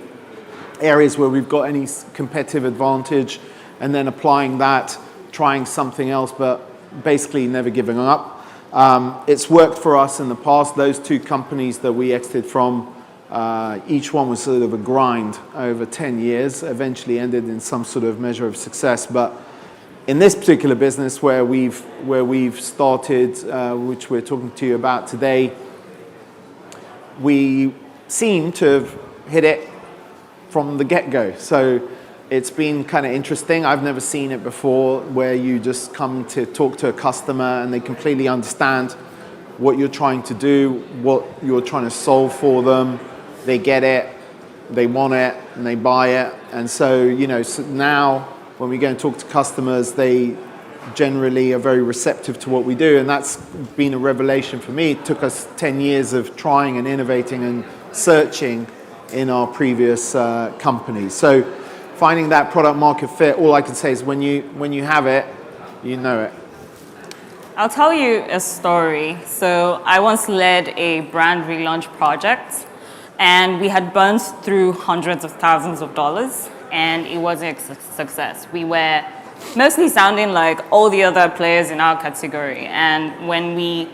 areas where we've got any competitive advantage, and then applying that, trying something else, but basically never giving up. It's worked for us in the past. Those two companies that we exited from, each one was sort of a grind over 10 years, eventually ended in some sort of measure of success. But in this particular business where we've started, which we're talking to you about today, we seem to have hit it from the get-go. So it's been kind of interesting. I've never seen it before where you just come to talk to a customer and they completely understand what you're trying to do, what you're trying to solve for them. They get it, they want it, and they buy it. And so, you know, so now when we go and talk to customers, they generally are very receptive to what we do. And that's been a revelation for me. It took us 10 years of trying and innovating and searching in our previous companies. So finding that product market fit, all I can say is when you have it, you know it. I'll tell you a story. So I once led a brand relaunch project, and we had burned through hundreds of thousands of dollars, and it wasn't a success. We were mostly sounding like all the other players in our category. And when we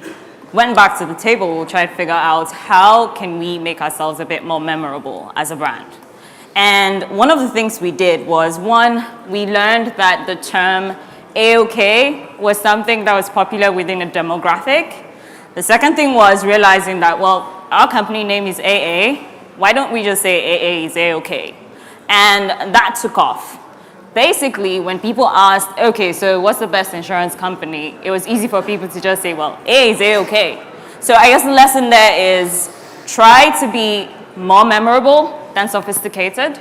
went back to the table, we tried to figure out how can we make ourselves a bit more memorable as a brand. And one of the things we did was, one, we learned that the term AOK was something that was popular within a demographic. The second thing was realizing that, well, our company name is AA. Why don't we just say AA is AOK? And that took off. Basically, when people asked, okay, so what's the best insurance company? It was easy for people to just say, well, AA is AOK. So I guess the lesson there is try to be more memorable than sophisticated.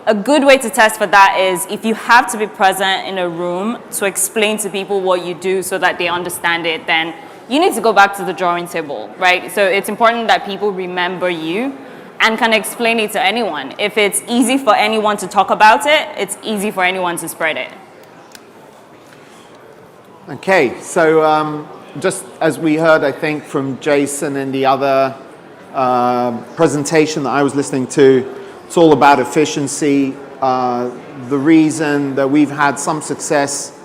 A good way to test for that is if you have to be present in a room to explain to people what you do so that they understand it, then you need to go back to the drawing table, right? So it's important that people remember you and can explain it to anyone. If it's easy for anyone to talk about it, it's easy for anyone to spread it. Okay, so just as we heard, I think, from Jason and the other presentation that I was listening to, it's all about efficiency. The reason that we've had some success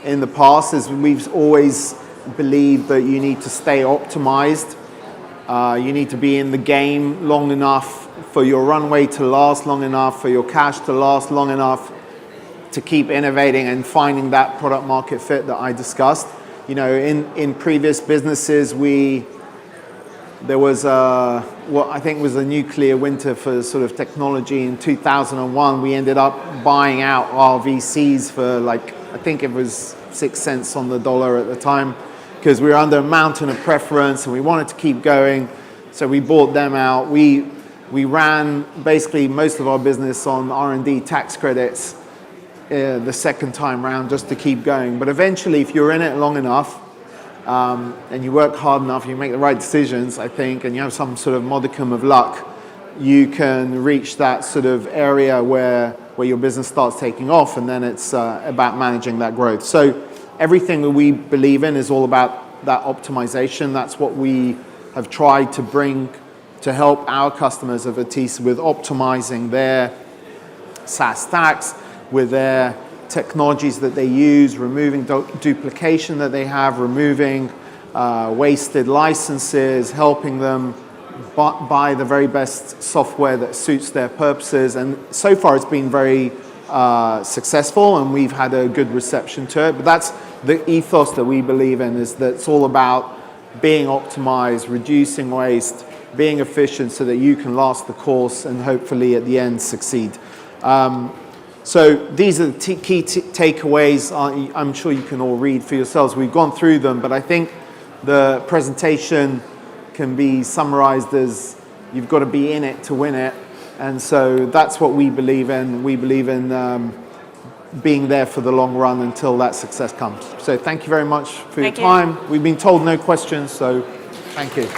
in the past is we've always believed that you need to stay optimized. You need to be in the game long enough for your runway to last long enough, for your cash to last long enough to keep innovating and finding that product market fit that I discussed. You know, in previous businesses, there was what I think was a nuclear winter for sort of technology in 2001. We ended up buying out our VCs for like, I think it was 6 cents on the dollar at the time, because we were under a mountain of preference and we wanted to keep going. So we bought them out. We ran basically most of our business on R&D tax credits the second time round just to keep going. But eventually, if you're in it long enough, and you work hard enough, you make the right decisions, I think, and you have some sort of modicum of luck, you can reach that sort of area where your business starts taking off, and then it's about managing that growth. So everything that we believe in is all about that optimization. That's what we have tried to bring to help our customers at Vertice with optimizing their SaaS stacks, with their technologies that they use, removing duplication that they have, removing wasted licenses, helping them buy the very best software that suits their purposes. And so far it's been very successful, and we've had a good reception to it. But that's the ethos that we believe in, is that it's all about being optimized, reducing waste, being efficient so that you can last the course and hopefully at the end succeed. So these are the key takeaways. I'm sure you can all read for yourselves. We've gone through them, but I think the presentation can be summarized as you've got to be in it to win it. And so that's what we believe in. We believe in being there for the long run until that success comes. So thank you very much for your time. We've been told no questions, so thank you.